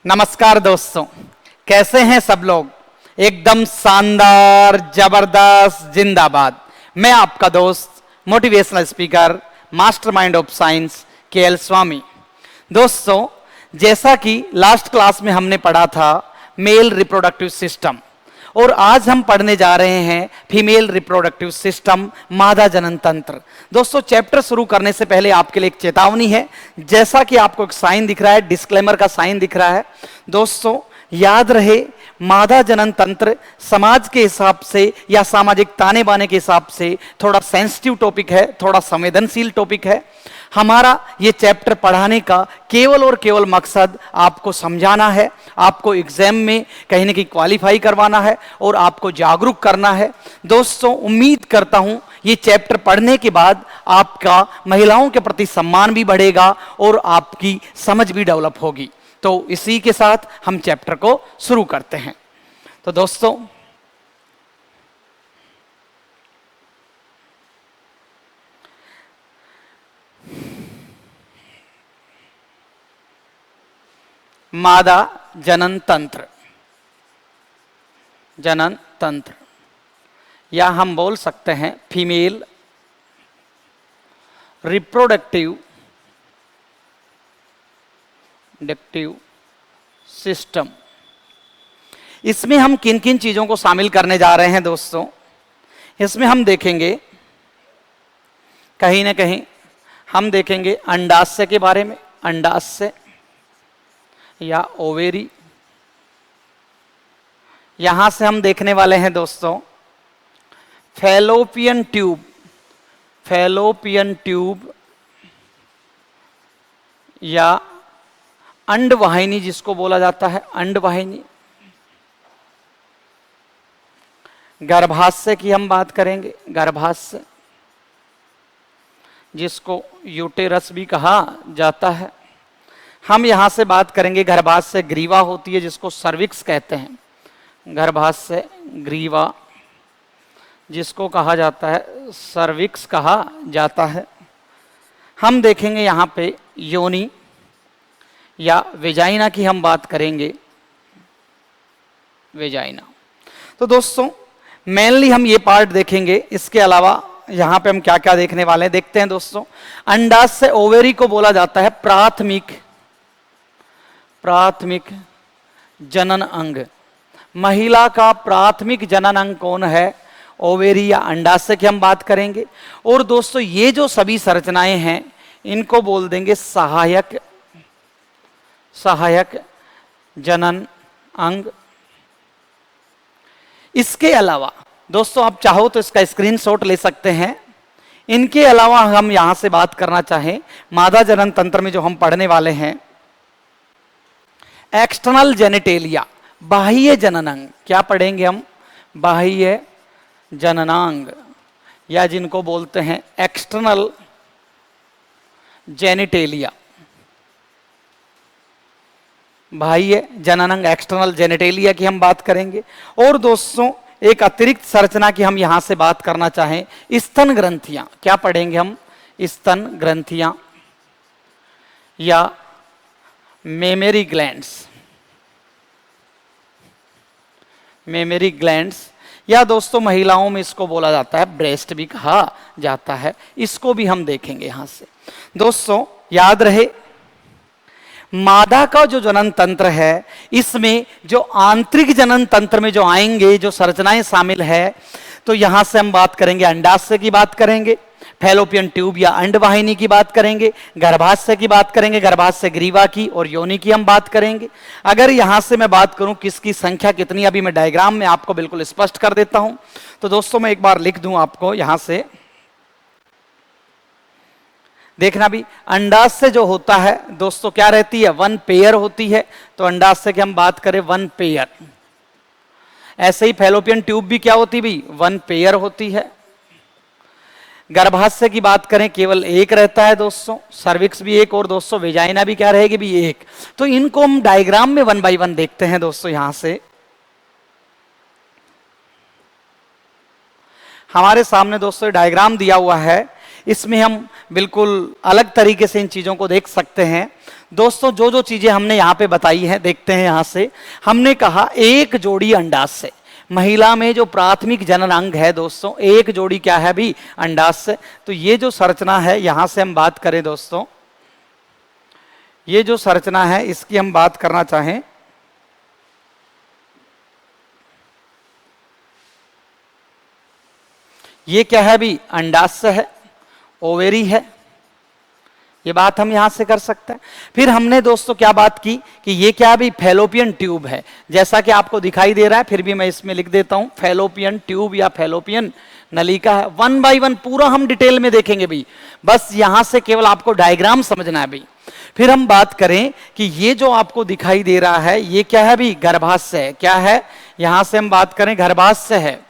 नमस्कार दोस्तों, कैसे हैं सब लोग। एकदम शानदार, जबरदस्त, जिंदाबाद। मैं आपका दोस्त, motivational speaker, mastermind of science K L. Swami. दोस्तों, जैसा कि लास्ट क्लास में हमने पढ़ा था मेल रिप्रोडक्टिव सिस्टम, और आज हम पढ़ने जा रहे हैं फीमेल रिप्रोडक्टिव सिस्टम, मादा जनन तंत्र। दोस्तों, चैप्टर शुरू करने से पहले आपके लिए एक चेतावनी है। जैसा कि आपको एक साइन दिख रहा है, डिस्क्लेमर का साइन दिख रहा है। दोस्तों, याद रहे, मादा जनन तंत्र समाज के हिसाब से या सामाजिक ताने बाने के हिसाब से थोड़ा सेंसिटिव टॉपिक है, थोड़ा संवेदनशील टॉपिक है। हमारा ये चैप्टर पढ़ाने का केवल और केवल मकसद आपको समझाना है, आपको एग्जाम में कहीं ना कहीं क्वालिफाई करवाना है और आपको जागरूक करना है। दोस्तों, उम्मीद करता हूं ये चैप्टर पढ़ने के बाद आपका महिलाओं के प्रति सम्मान भी बढ़ेगा और आपकी समझ भी डेवलप होगी। तो इसी के साथ हम चैप्टर को शुरू करते हैं। तो दोस्तों, मादा जनन तंत्र, जनन तंत्र, या हम बोल सकते हैं फीमेल रिप्रोडक्टिव सिस्टम। इसमें हम किन किन चीजों को शामिल करने जा रहे हैं दोस्तों, इसमें हम देखेंगे कहीं ना कहीं हम देखेंगे अंडाशय के बारे में, अंडाशय या ओवेरी। यहां से हम देखने वाले हैं दोस्तों फैलोपियन ट्यूब, फैलोपियन ट्यूब या अंडवाहिनी जिसको बोला जाता है, अंडवाहिनी। गर्भाशय की हम बात करेंगे, गर्भाशय जिसको यूटेरस भी कहा जाता है। हम यहां से बात करेंगे गर्भाशय ग्रीवा होती है जिसको सर्विक्स कहते हैं, गर्भाशय ग्रीवा जिसको कहा जाता है सर्विक्स कहा जाता है। हम देखेंगे यहां पे योनि या वेजाइना की हम बात करेंगे, वेजाइना। तो दोस्तों, मेनली हम ये पार्ट देखेंगे। इसके अलावा यहां पे हम क्या क्या देखने वाले हैं, देखते हैं दोस्तों। अंडाशय ओवेरी को बोला जाता है प्राथमिक, प्राथमिक जनन अंग। महिला का प्राथमिक जनन अंग कौन है, ओवेरी या अंडाशय की हम बात करेंगे। और दोस्तों, ये जो सभी संरचनाएं हैं इनको बोल देंगे सहायक, सहायक जनन अंग। इसके अलावा दोस्तों, आप चाहो तो इसका स्क्रीनशॉट ले सकते हैं। इनके अलावा हम यहां से बात करना चाहें मादा जनन तंत्र में जो हम पढ़ने वाले हैं, एक्सटर्नल जेनिटेलिया, बाह्य जननांग। क्या पढ़ेंगे हम, बाह्य जननांग, या जिनको बोलते हैं एक्सटर्नल जेनिटेलिया, बाह्य जननांग, एक्सटर्नल जेनिटेलिया की हम बात करेंगे। और दोस्तों, एक अतिरिक्त संरचना की हम यहां से बात करना चाहें, स्तन ग्रंथियां। क्या पढ़ेंगे हम, स्तन ग्रंथियां या मेमेरी ग्लैंड्स, मेमेरी ग्लैंड्स, या दोस्तों महिलाओं में इसको बोला जाता है ब्रेस्ट भी कहा जाता है। इसको भी हम देखेंगे यहां से। दोस्तों, याद रहे, मादा का जो जनन तंत्र है इसमें जो आंतरिक जनन तंत्र में जो आएंगे जो संरचनाएं शामिल है, तो यहां से हम बात करेंगे अंडाशय की बात करेंगे, फैलोपियन ट्यूब या अंडवाहिनी की बात करेंगे, गर्भाशय की बात करेंगे, गर्भाशय ग्रीवा की और योनि की हम बात करेंगे। अगर यहां से मैं बात करूं किसकी संख्या कितनी, अभी मैं डायग्राम में आपको बिल्कुल स्पष्ट कर देता हूं। तो दोस्तों, मैं एक बार लिख दूं आपको यहां से, देखना भी, अंडाशय जो होता है दोस्तों क्या रहती है, वन पेयर होती है। तो अंडाशय की हम बात करें वन पेयर। ऐसे ही फैलोपियन ट्यूब भी क्या होती भी, वन पेयर होती है। गर्भाशय की बात करें केवल एक रहता है दोस्तों, सर्विक्स भी एक, और दोस्तों वेजाइना भी क्या रहेगी भी एक। तो इनको हम डायग्राम में वन बाय वन देखते हैं दोस्तों। यहां से हमारे सामने दोस्तों डायग्राम दिया हुआ है। इसमें हम बिल्कुल अलग तरीके से इन चीजों को देख सकते हैं। दोस्तों जो जो चीजें हमने यहाँ पे बताई हैं, देखते हैं यहां से। हमने कहा एक जोड़ी अंडाशय, महिला में जो प्राथमिक जनन अंग है दोस्तों, एक जोड़ी क्या है भी अंडाशय। तो ये जो संरचना है, यहां से हम बात करें दोस्तों, ये जो संरचना है इसकी हम बात करना चाहें, ये क्या है भी अंडाशय है, ओवेरी है, ये बात हम यहां से कर सकते हैं। फिर हमने दोस्तों क्या बात की कि ये क्या भी फैलोपियन ट्यूब है, जैसा कि आपको दिखाई दे रहा है, फिर भी मैं इसमें लिख देता हूं फैलोपियन ट्यूब या फैलोपियन नलिका है। वन बाय वन पूरा हम डिटेल में देखेंगे भी, बस यहां से केवल आपको डायग्राम समझना है भी। फिर हम बात करें कि ये जो आपको दिखाई दे रहा है ये क्या है भी गर्भाशय है, क्या है, यहां से हम बात करें गर्भाशय है।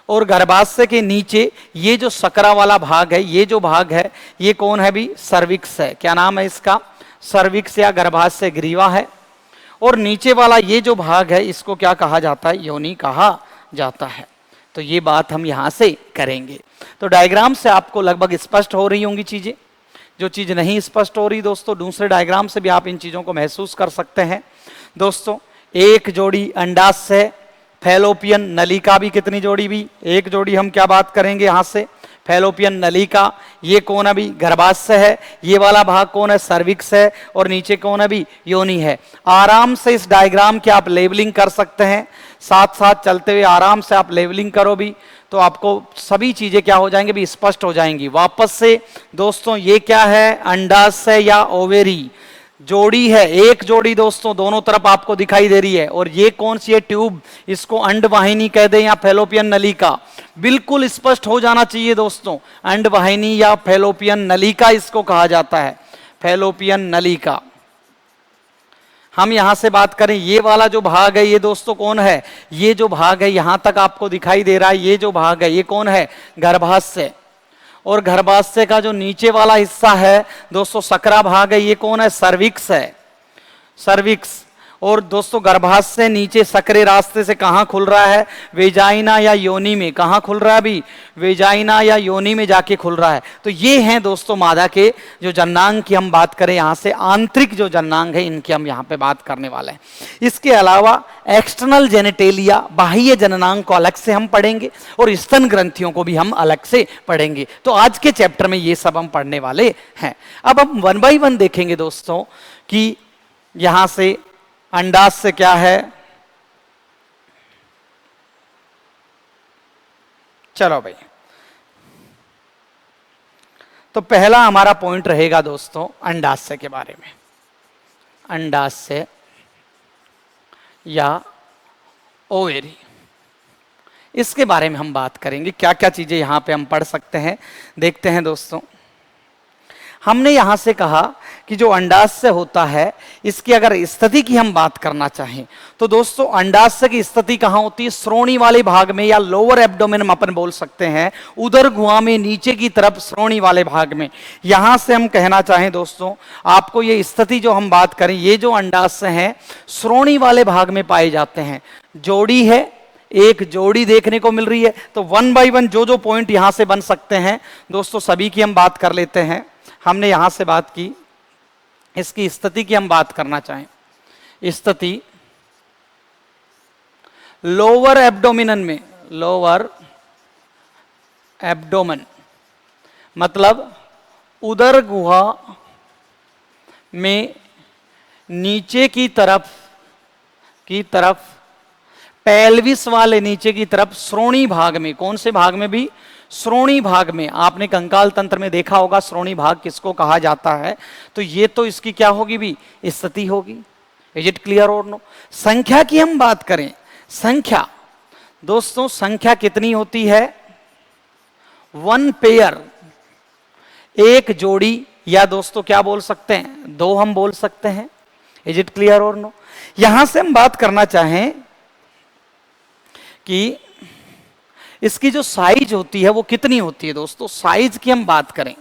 और गर्भाशय के नीचे ये जो सकरा वाला भाग है, ये जो भाग है ये कौन है भी सर्विक्स है, क्या नाम है इसका, सर्विक्स या गर्भाशय ग्रीवा है। और नीचे वाला ये जो भाग है इसको क्या कहा जाता है, योनि कहा जाता है। तो ये बात हम यहां से करेंगे। तो डायग्राम से आपको लगभग स्पष्ट हो रही होंगी चीजें। जो चीज नहीं स्पष्ट हो रही दोस्तों, दूसरे डायग्राम से भी आप इन चीजों को महसूस कर सकते हैं। दोस्तों एक जोड़ी अंडाशय, फैलोपियन नलिका भी कितनी जोड़ी भी, एक जोड़ी हम क्या बात करेंगे यहां से, फैलोपियन नलिका। ये कौन है भी गर्भाशय है, ये वाला भाग कौन है सर्विक्स है, और नीचे कौन है भी योनि है। आराम से इस डायग्राम की आप लेबलिंग कर सकते हैं, साथ साथ चलते हुए आराम से आप लेबलिंग करो भी, तो आपको सभी चीजें क्या हो जाएंगे भी स्पष्ट हो जाएंगी। वापस से दोस्तों ये क्या है, अंडाशय या ओवेरी जोड़ी है, एक जोड़ी दोस्तों दोनों तरफ आपको दिखाई दे रही है। और ये कौन सी है ट्यूब, इसको अंडवाहिनी कह दें या फैलोपियन नलिका, बिल्कुल स्पष्ट हो जाना चाहिए दोस्तों। अंडवाहिनी या फैलोपियन नलिका इसको कहा जाता है, फैलोपियन नलिका। हम यहां से बात करें, ये वाला जो भाग है ये दोस्तों कौन है, ये जो भाग है यहां तक आपको दिखाई दे रहा है, ये जो भाग है ये कौन है गर्भाशय। और गर्भाशय का जो नीचे वाला हिस्सा है दोस्तों सकरा भाग है, ये कौन है सर्विक्स है, सर्विक्स। और दोस्तों गर्भाशय नीचे सकरे रास्ते से कहां खुल रहा है, वेजाइना या योनि में, कहां खुल रहा है अभी, वेजाइना या योनि में जाके खुल रहा है। तो ये हैं दोस्तों मादा के जो जननांग की हम बात करें, यहां से आंतरिक जो जननांग है इनकी हम यहां पे बात करने वाले हैं। इसके अलावा एक्सटर्नल जेनेटेलिया, बाह्य जननांग को अलग से हम पढ़ेंगे, और स्तन ग्रंथियों को भी हम अलग से पढ़ेंगे। तो आज के चैप्टर में ये सब हम पढ़ने वाले हैं। अब हम वन बाय वन देखेंगे दोस्तों कि यहां से अंडाशय क्या है। चलो भाई, तो पहला हमारा पॉइंट रहेगा दोस्तों अंडाशय के बारे में। अंडाशय या ओवेरी, इसके बारे में हम बात करेंगे। क्या क्या चीजें यहां पे हम पढ़ सकते हैं, देखते हैं दोस्तों। हमने यहां से कहा कि जो अंडाशय होता है इसकी अगर स्थिति की हम बात करना चाहें तो दोस्तों अंडाशय की स्थिति कहां होती है, श्रोणी वाले भाग में या लोअर एब्डोमेन में अपन बोल सकते हैं, उदर गुहा में नीचे की तरफ श्रोणी वाले भाग में। यहां से हम कहना चाहें दोस्तों आपको ये स्थिति जो हम बात करें, ये जो अंडाशय है श्रोणी वाले भाग में पाए जाते हैं। जोड़ी है, एक जोड़ी देखने को मिल रही है। तो वन बाय वन जो जो पॉइंट यहां से बन सकते हैं दोस्तों सभी की हम बात कर लेते हैं। हमने यहां से बात की, इसकी स्थिति की हम बात करना चाहें। स्थिति लोअर एब्डोमिनन में, लोअर एब्डोमेन मतलब उदर गुहा में नीचे की तरफ पेल्विस वाले नीचे की तरफ श्रोणी भाग में, कौन से भाग में भी, श्रोणी भाग में। आपने कंकाल तंत्र में देखा होगा श्रोणी भाग किसको कहा जाता है। तो ये तो इसकी क्या होगी भी स्थिति होगी। इज इट क्लियर और नो। संख्या की हम बात करें, संख्या दोस्तों संख्या कितनी होती है, वन पेयर, एक जोड़ी, या दोस्तों क्या बोल सकते हैं, दो हम बोल सकते हैं। इज इट क्लियर और नो। यहां से हम बात करना चाहें कि इसकी जो साइज होती है वो कितनी होती है दोस्तों, साइज की हम बात करें,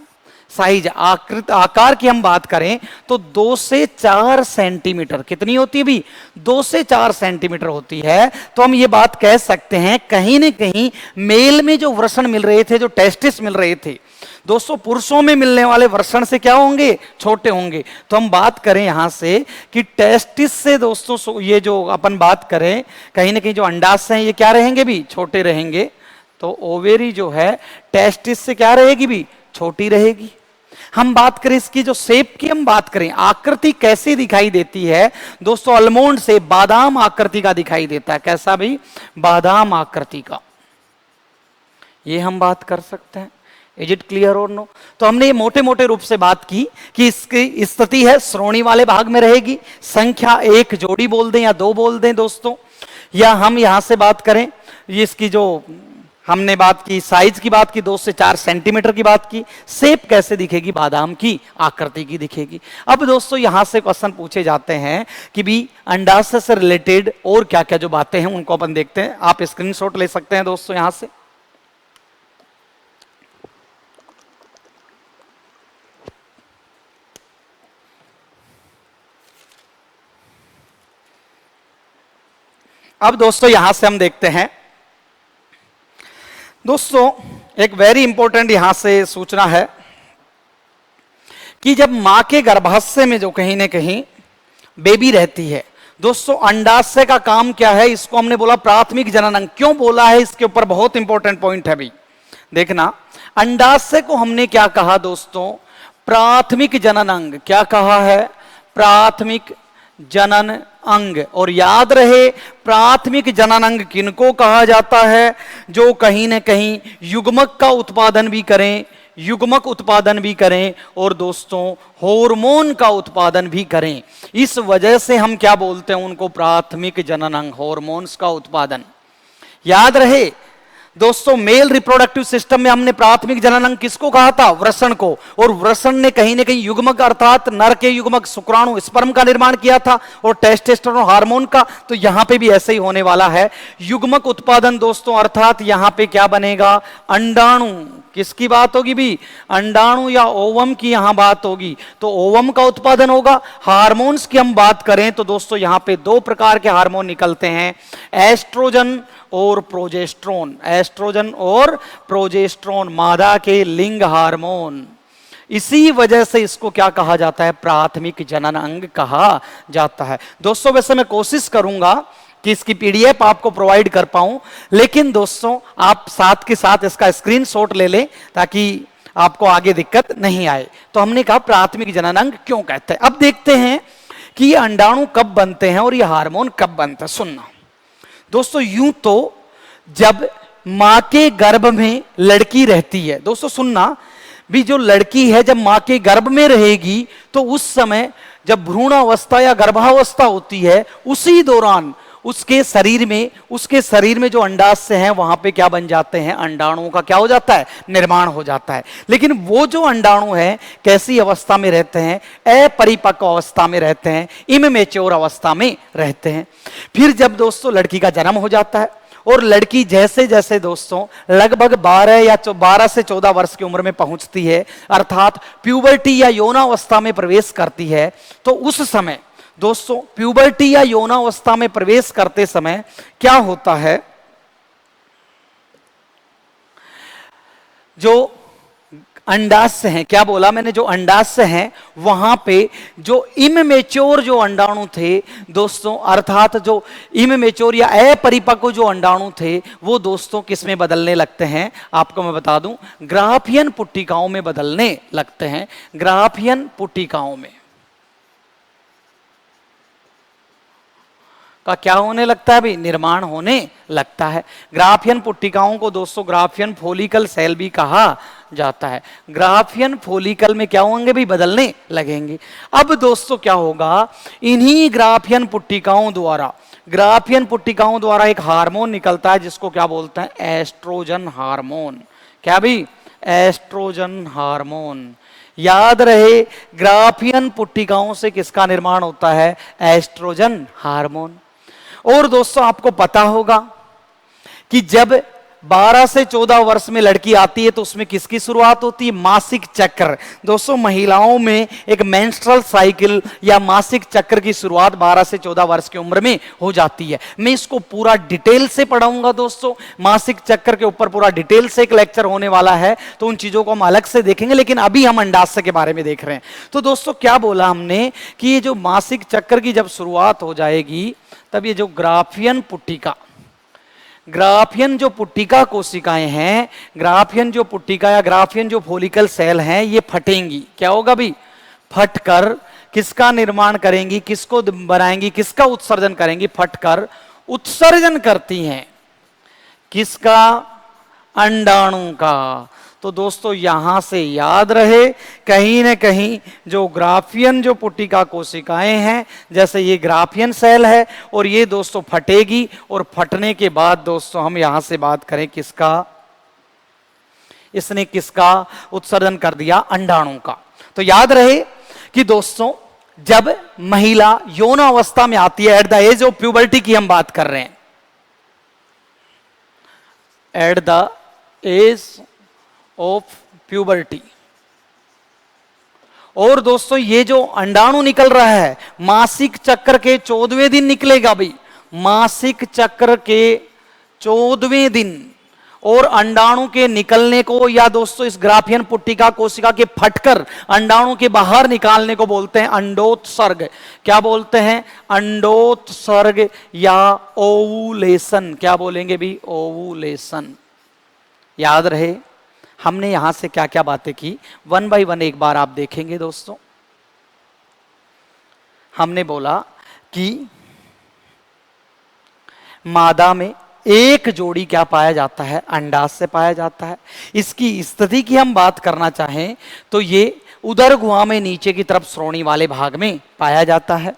साइज आकार की हम बात करें तो 2 से 4 सेंटीमीटर कितनी होती है भी? 2 से 4 सेंटीमीटर होती है। तो हम ये बात कह सकते हैं कहीं ना कहीं मेल में जो वृषण मिल रहे थे, जो टेस्टिस मिल रहे थे दोस्तों, पुरुषों में मिलने वाले वृषण से क्या होंगे? छोटे होंगे। तो हम बात करें यहां से कि टेस्टिस से दोस्तों ये जो अपन बात करें कहीं ना कहीं जो अंडाशय हैं ये क्या रहेंगे भी? छोटे रहेंगे। तो ओवेरी जो है टेस्टिस से क्या रहेगी भी? छोटी रहेगी। हम बात करें इसकी जो शेप की हम बात करें, आकृति कैसी दिखाई देती है दोस्तों? आलमोंड से बादाम आकृति का दिखाई देता है। कैसा भी? बादाम आकृति का। ये हम बात कर सकते हैं। इज इट क्लियर और नो? तो हमने ये मोटे मोटे रूप से बात की कि इसकी स्थिति है श्रोणी वाले भाग में रहेगी। संख्या 1 जोड़ी बोल दें या 2 बोल दें दोस्तों, या हम यहां से बात करें ये इसकी जो हमने बात की साइज की बात की 2 से 4 सेंटीमीटर की बात की। शेप कैसे दिखेगी? बादाम की आकृति की दिखेगी। अब दोस्तों यहां से क्वेश्चन पूछे जाते हैं कि भी अंडाशय से रिलेटेड और क्या क्या जो बातें हैं उनको अपन देखते हैं। आप स्क्रीनशॉट ले सकते हैं दोस्तों यहां से। अब दोस्तों यहां से हम देखते हैं दोस्तों एक वेरी इंपॉर्टेंट यहां से सूचना है कि जब मां के गर्भाशय में जो कहीं ना कहीं बेबी रहती है दोस्तों, अंडाशय का काम क्या है? इसको हमने बोला प्राथमिक जनन अंग। क्यों बोला है? इसके ऊपर बहुत इंपॉर्टेंट पॉइंट है भाई। देखना, अंडाशय को हमने क्या कहा दोस्तों? प्राथमिक जनन अंग। क्या कहा है? प्राथमिक जनन अंग। और याद रहे प्राथमिक जनन अंग किनको कहा जाता है? जो कहीं ना कहीं युग्मक का उत्पादन भी करें, युग्मक उत्पादन भी करें और दोस्तों हार्मोन का उत्पादन भी करें। इस वजह से हम क्या बोलते हैं उनको? प्राथमिक जनन अंग, हार्मोन्स का उत्पादन। याद रहे दोस्तों मेल रिप्रोडक्टिव सिस्टम में हमने प्राथमिक जनन अंग किसको कहा था? वृषण को। और वृषण ने कहीं ना कहीं युग्मक अर्थात नर के युग्मक शुक्राणु स्पर्म का निर्माण किया था और टेस्टोस्टेरोन हार्मोन का। तो यहां पे भी ऐसे ही होने वाला है। युग्मक उत्पादन दोस्तों अर्थात यहां पे क्या बनेगा? अंडाणु। किसकी बात होगी भी? अंडाणु या ओवम की यहां बात होगी। तो ओवम का उत्पादन होगा। हार्मोन्स की हम बात करें तो दोस्तों यहां पे 2 प्रकार के हार्मोन निकलते हैं, एस्ट्रोजन और प्रोजेस्ट्रोन। एस्ट्रोजन और प्रोजेस्ट्रोन मादा के लिंग हार्मोन। इसी वजह से इसको क्या कहा जाता है? प्राथमिक जनन अंग कहा जाता है। दोस्तों वैसे मैं कोशिश करूंगा कि इसकी पीडीएफ आपको प्रोवाइड कर पाऊं, लेकिन दोस्तों आप साथ के साथ इसका स्क्रीनशॉट ले लें ताकि आपको आगे दिक्कत नहीं आए। तो हमने कहा प्राथमिक जनन अंग क्यों कहते हैं। अब देखते हैं कि ये अंडाणु कब बनते हैं और ये हार्मोन कब बनते हैं। सुनना दोस्तों, यूं तो जब मां के गर्भ में लड़की रहती है दोस्तों, सुनना भी, जो लड़की है जब मां के गर्भ में रहेगी तो उस समय जब भ्रूणावस्था या गर्भावस्था होती है उसी दौरान उसके शरीर में जो अंडाशय हैं वहां पे क्या बन जाते हैं? अंडाणुओं का क्या हो जाता है? निर्माण हो जाता है। लेकिन वो जो अंडाणु है कैसी अवस्था में रहते हैं? अपरिपक्व अवस्था में रहते हैं, इमैच्योर अवस्था में रहते हैं। फिर जब दोस्तों लड़की का जन्म हो जाता है और लड़की जैसे जैसे दोस्तों लगभग 12 से 14 वर्ष की उम्र में पहुंचती है अर्थात प्यूबर्टी या यौनावस्था में प्रवेश करती है, तो उस समय दोस्तों प्यूबर्टी या यौनावस्था में प्रवेश करते समय क्या होता है? जो अंडाशय हैं, क्या बोला मैंने? जो अंडाशय हैं वहां पे जो इमैच्योर जो अंडाणु थे दोस्तों अर्थात जो इमैच्योर या अपरिपक्व जो अंडाणु थे वो दोस्तों किस में बदलने लगते हैं? आपको मैं बता दूं, ग्राफियन पुट्टिकाओं में बदलने लगते हैं। ग्राफियन पुट्टिकाओं में का क्या होने लगता है भी? निर्माण होने लगता है। ग्राफियन पुट्टिकाओं को दोस्तों ग्राफियन फोलिकल सेल भी कहा जाता है। ग्राफियन फोलिकल में क्या होंगे भी? बदलने लगेंगे। अब दोस्तों क्या होगा? इन्हीं ग्राफियन पुट्टिकाओं द्वारा एक हार्मोन निकलता है जिसको क्या बोलते हैं? Oestrogen hormone. क्या भी? Oestrogen hormone. याद रहे ग्राफियन पुट्टिकाओं से किसका निर्माण होता है? Oestrogen hormone. और दोस्तों आपको पता होगा कि जब 12 से 14 वर्ष में लड़की आती है तो उसमें किसकी शुरुआत होती है? मासिक चक्र। दोस्तों महिलाओं में एक मेंस्ट्रुअल साइकिल या मासिक चक्र की शुरुआत 12 से 14 वर्ष की उम्र में हो जाती है। मैं इसको पूरा डिटेल से पढ़ाऊंगा दोस्तों, मासिक चक्र के ऊपर पूरा डिटेल से एक लेक्चर होने वाला है, तो उन चीजों को हम अलग से देखेंगे, लेकिन अभी हम अंडाशय के बारे में देख रहे हैं। तो दोस्तों क्या बोला हमने कि ये जो मासिक चक्र की जब शुरुआत हो जाएगी तब ये जो ग्राफियन पुट्टिका, ग्राफियन जो पुट्टिका कोशिकाएं हैं, ग्राफियन जो पुट्टिका या ग्राफियन जो फोलिकल सेल हैं, ये फटेंगी। क्या होगा भी? फटकर किसका निर्माण करेंगी, किसको बनाएंगी, किसका उत्सर्जन करेंगी? फटकर उत्सर्जन करती हैं। किसका? अंडाणु का। तो दोस्तों यहां से याद रहे, कहीं ना कहीं जो ग्राफियन जो पुट्टिका कोशिकाएं हैं, जैसे ये ग्राफियन सेल है और ये दोस्तों फटेगी, और फटने के बाद दोस्तों हम यहां से बात करें किसका? इसने किसका उत्सर्जन कर दिया? अंडाणु का। तो याद रहे कि दोस्तों जब महिला यौन अवस्था में आती है, at the age of puberty की हम बात कर रहे हैं, at the age of puberty, और दोस्तों ये जो अंडाणु निकल रहा है मासिक चक्र के 14वें दिन निकलेगा भाई, मासिक चक्र के 14वें दिन। और अंडाणु के निकलने को या दोस्तों इस ग्राफियन पुट्टिका कोशिका के फटकर अंडाणु के बाहर निकालने को बोलते हैं अंडोत्सर्ग। क्या बोलते हैं? अंडोत्सर्ग या ओवुलेशन। क्या बोलेंगे भी? ओवुलेशन। याद रहे हमने यहां से क्या क्या बातें की, वन बाय वन एक बार आप देखेंगे दोस्तों। हमने बोला कि मादा में एक जोड़ी क्या पाया जाता है? अंडाशय पाया जाता है। इसकी स्थिति की हम बात करना चाहें तो ये उदर गुहा में नीचे की तरफ श्रोणी वाले भाग में पाया जाता है।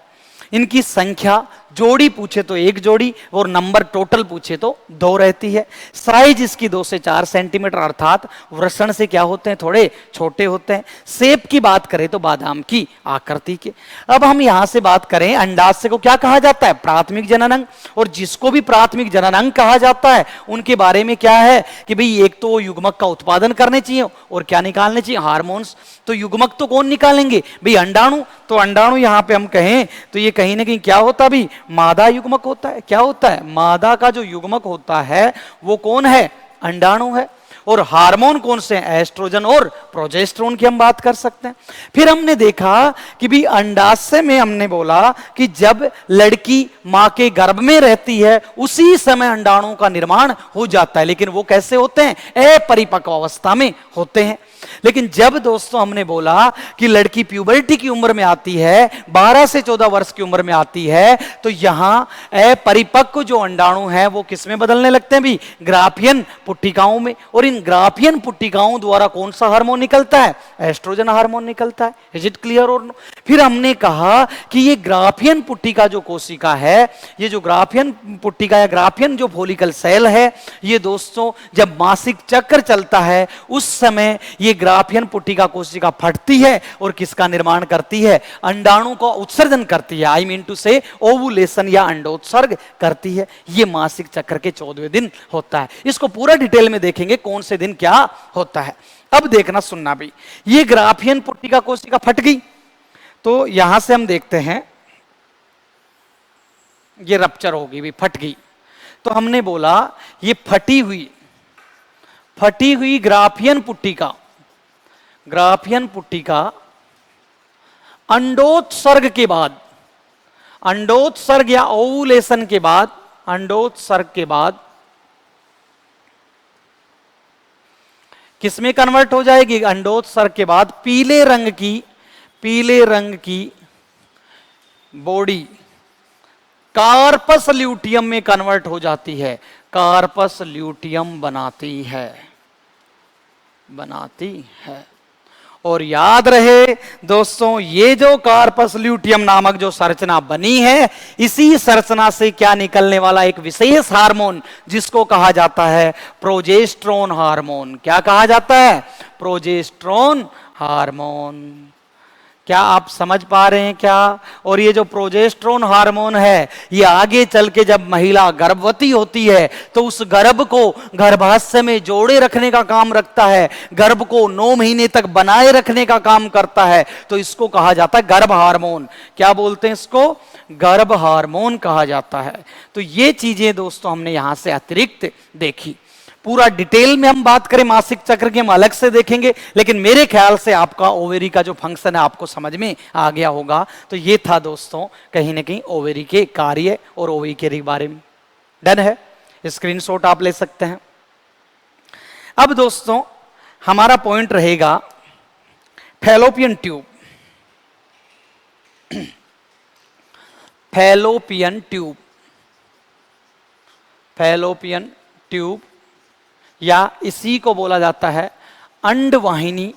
इनकी संख्या जोड़ी पूछे तो एक जोड़ी और नंबर टोटल पूछे तो 2 रहती है। साइज इसकी 2 से 4 सेंटीमीटर, अर्थात वृषण से क्या होते हैं? थोड़े छोटे होते हैं। शेप की बात करें तो बादाम की आकृति के। अब हम यहां से बात करें अंडाशय को क्या कहा जाता है? प्राथमिक जनन अंग। और जिसको भी प्राथमिक जनन अंग कहा जाता है उनके बारे में क्या है कि भाई एक तो युग्मक का उत्पादन करने चाहिए और क्या निकालने चाहिए? हार्मोन्स। तो युग्मक तो कौन निकालेंगे भाई? अंडाणु। तो अंडाणु यहां पे हम कहें तो ये कहीं ना कहीं क्या होता भी? मादा युग्मक होता है। क्या होता है? मादा का जो युग्मक होता है वो कौन है? अंडाणु है। और हार्मोन कौन से हैं? एस्ट्रोजन और प्रोजेस्टेरोन की हम बात कर सकते हैं। फिर हमने देखा कि भी अंडाशय में हमने बोला कि जब लड़की मां के गर्भ में रहती है उसी समय अंडाणु का निर्माण हो जाता है, लेकिन वो कैसे होते हैं? अपरिपक्व अवस्था में होते हैं। लेकिन जब दोस्तों हमने बोला कि लड़की प्यूबर्टी की उम्र में आती है, 12 से 14 वर्ष की उम्र में आती है, तो यहां अपरिपक्व जो अंडाणु है वो किस में बदलने लगते हैं भी? ग्राफियन पुट्टिकाओं में। और इन ग्राफियन पुट्टिकाओं द्वारा कौन सा हार्मोन निकलता है? एस्ट्रोजन हार्मोन निकलता है। इज इट क्लियर और नो? फिर हमने कहा कि ये ग्राफियन पुट्टिका जो कोशिका है, ये जो ग्राफियन पुट्टिका या ग्राफियन जो फोलिकल सेल है, ये दोस्तों जब मासिक चक्र चलता है उस समय ये ग्राफियन पुट्टिका कोशिका फटती है और किसका निर्माण करती है? अंडाणु का उत्सर्जन करती है। आई मीन टू से ओवुलेशन या अंडोत्सर्ग करती है। ये मासिक चक्र के 14वें दिन होता है। इसको पूरा डिटेल में देखेंगे कौन से दिन क्या होता है। अब देखना सुनना भी, ये ग्राफियन पुट्टिका कोशिका फट गई तो यहां से हम देखते हैं ये रप्चर होगी भी, फट गई। तो हमने बोला ये फटी हुई ग्राफियन पुट्टिका अंडोत्सर्ग के बाद, अंडोत्सर्ग या ओवुलेशन के बाद, अंडोत्सर्ग के बाद किसमें कन्वर्ट हो जाएगी? अंडोत्सर्ग के बाद पीले रंग की बॉडी कार्पस ल्यूटियम में कन्वर्ट हो जाती है। कार्पस ल्यूटियम बनाती है। और याद रहे दोस्तों, ये जो कार्पस ल्यूटियम नामक जो संरचना बनी है, इसी संरचना से क्या निकलने वाला एक विशेष हार्मोन जिसको कहा जाता है प्रोजेस्टेरोन हार्मोन। क्या कहा जाता है? Progesterone hormone. क्या आप समझ पा रहे हैं क्या? और ये जो प्रोजेस्टेरोन हार्मोन है, ये आगे चल के जब महिला गर्भवती होती है तो उस गर्भ को गर्भाशय में जोड़े रखने का काम रखता है, गर्भ को 9 महीने तक बनाए रखने का काम करता है। तो इसको कहा जाता है गर्भ हार्मोन। क्या बोलते हैं इसको? गर्भ हार्मोन कहा जाता है। तो ये चीजें दोस्तों हमने यहां से अतिरिक्त देखी। पूरा डिटेल में हम बात करें मासिक चक्र की हम अलग से देखेंगे, लेकिन मेरे ख्याल से आपका ओवेरी का जो फंक्शन है आपको समझ में आ गया होगा। तो ये था दोस्तों कहीं ना कहीं ओवेरी के कार्य और ओवेरी के बारे में। डन है, स्क्रीनशॉट आप ले सकते हैं। अब दोस्तों हमारा पॉइंट रहेगा fallopian tube. Fallopian tube, fallopian tube या इसी को बोला जाता है अंडवाहिनी,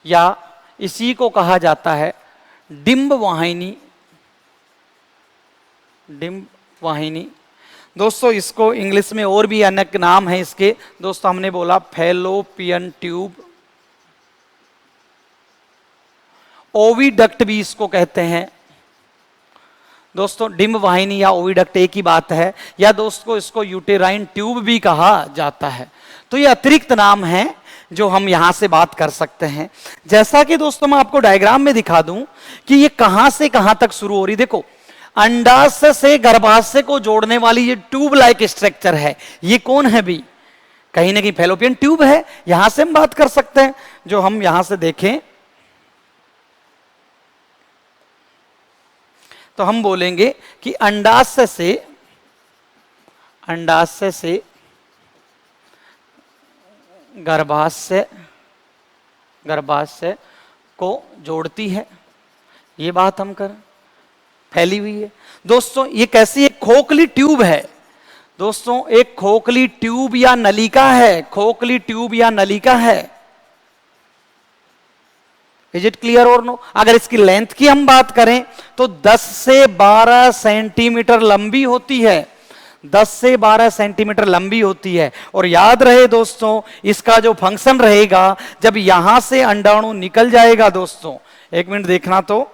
या इसी को कहा जाता है डिंब वाहिनी। डिंब वाहिनी दोस्तों, इसको इंग्लिश में और भी अनेक नाम है इसके। दोस्तों हमने बोला फैलोपियन ट्यूब, ओविडक्ट भी इसको कहते हैं दोस्तों। डिंब वाहिनी या ओविडक्ट एक ही बात है, या दोस्तों इसको यूटेराइन ट्यूब भी कहा जाता है। तो ये अतिरिक्त नाम है जो हम यहां से बात कर सकते हैं। जैसा कि दोस्तों मैं आपको डायग्राम में दिखा दूं कि ये कहां से कहां तक शुरू हो रही। देखो, अंडाशय से गर्भाशय को जोड़ने वाली ये ट्यूब लाइक स्ट्रक्चर है, ये कौन है भी? कहीं ना कहीं फैलोपियन ट्यूब है। यहां से हम बात कर सकते हैं। जो हम यहां से देखें तो हम बोलेंगे कि अंडाशय से गर्भाशय को जोड़ती है। ये बात हम कर फैली हुई है दोस्तों। ये कैसी एक खोखली ट्यूब है दोस्तों, एक खोखली ट्यूब या नलिका है, खोखली ट्यूब या नलिका है। इज इट क्लियर और नो? अगर इसकी लेंथ की हम बात करें तो 10 से 12 सेंटीमीटर लंबी होती है, 10 से 12 सेंटीमीटर लंबी होती है। और याद रहे दोस्तों, इसका जो फंक्शन रहेगा, जब यहां से अंडाणु निकल जाएगा दोस्तों, एक मिनट देखना, तो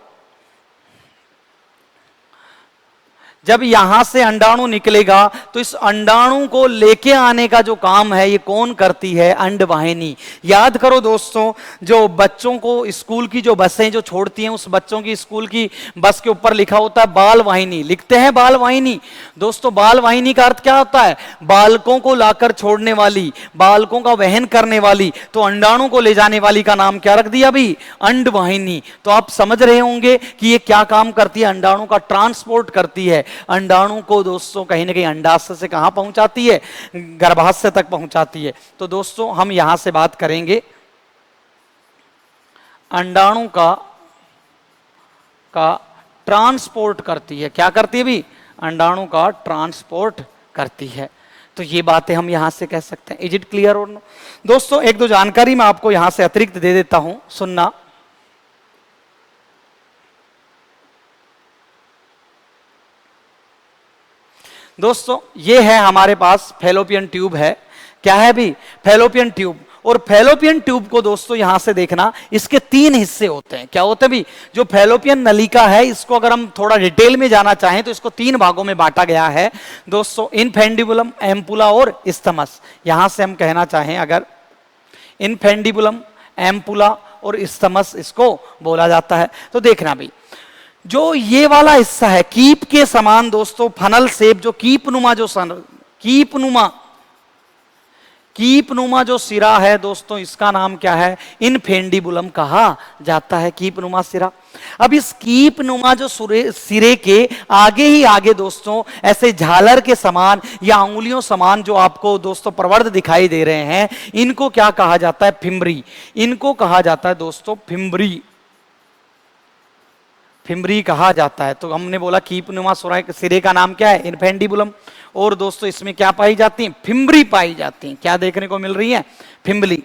जब यहां से अंडाणु निकलेगा तो इस अंडाणु को लेके आने का जो काम है ये कौन करती है? अंडवाहिनी। याद करो दोस्तों, जो बच्चों को स्कूल की जो बसें जो छोड़ती हैं, उस बच्चों की स्कूल की बस के ऊपर लिखा होता है बाल वाहिनी, लिखते हैं बाल वाहिनी। दोस्तों बाल वाहिनी का अर्थ क्या होता है? बालकों को लाकर छोड़ने वाली, बालकों का वहन करने वाली। तो अंडाणु को ले जाने वाली का नाम क्या रख दिया अभी? अंडवाहिनी। तो आप समझ रहे होंगे कि ये क्या काम करती है? अंडाणु का ट्रांसपोर्ट करती है। अंडाणु को दोस्तों कहीं ना कहीं अंडाशय से कहां पहुंचाती है? गर्भाशय तक पहुंचाती है। तो दोस्तों हम यहां से बात करेंगे अंडाणु का ट्रांसपोर्ट करती है। क्या करती है भी? अंडाणु का ट्रांसपोर्ट करती है। तो ये बातें हम यहां से कह सकते हैं। इज इट क्लियर और नो? दोस्तों एक दो जानकारी मैं आपको यहां से अतिरिक्त दे देता हूं, सुनना। दोस्तों ये है हमारे पास फैलोपियन ट्यूब है। क्या है भी? Fallopian tube. और फैलोपियन ट्यूब को दोस्तों यहां से देखना, इसके 3 हिस्से होते हैं। क्या होते हैं भी? जो फैलोपियन नलिका है, इसको अगर हम थोड़ा डिटेल में जाना चाहें तो इसको 3 भागों में बांटा गया है दोस्तों, इनफेंडिबुलम, एम्पुला और इस्थमस। यहां से हम कहना चाहें अगर, इनफेंडिबुलम, एम्पुला और इस्थमस इसको बोला जाता है। तो देखना भी, जो ये वाला हिस्सा है कीप के समान दोस्तों, फनल शेप, जो कीपनुमा, जो कीपनुमा जो सिरा है दोस्तों, इसका नाम क्या है? इनफेंडिबुलम कहा जाता है, कीपनुमा सिरा। अब इस कीपनुमा जो सिरे के आगे ही आगे दोस्तों ऐसे झालर के समान या अंगुलियों समान जो आपको दोस्तों प्रवर्ध दिखाई दे रहे हैं, इनको क्या कहा जाता है? फिम्बरी। इनको कहा जाता है दोस्तों फिम्बरी, फिम्बरी कहा जाता है। तो हमने बोला कीपनुमा सिरे का नाम क्या है? इनफेंडिबुलम। और दोस्तों इसमें क्या पाई जाती है? फिम्बरी पाई जाती है। क्या देखने को मिल रही है? फिम्बली,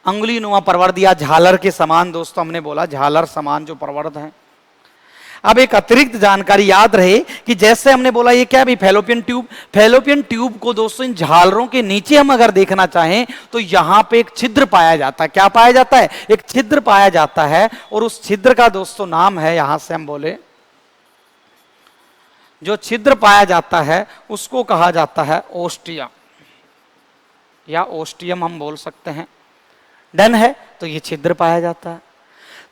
अंगुली नुमा प्रवर्ध या झालर के समान। दोस्तों हमने बोला झालर समान जो प्रवर्ध है। अब एक अतिरिक्त जानकारी याद रहे कि जैसे हमने बोला ये क्या भी फैलोपियन ट्यूब, फैलोपियन ट्यूब को दोस्तों इन झालरों के नीचे हम अगर देखना चाहें तो यहां पे एक छिद्र पाया जाता है। क्या पाया जाता है? एक छिद्र पाया जाता है, और उस छिद्र का दोस्तों नाम है, यहां से हम बोले जो छिद्र पाया जाता है उसको कहा जाता है ओस्टियम, या ओस्टियम हम बोल सकते हैं। डन है? तो ये छिद्र पाया जाता है।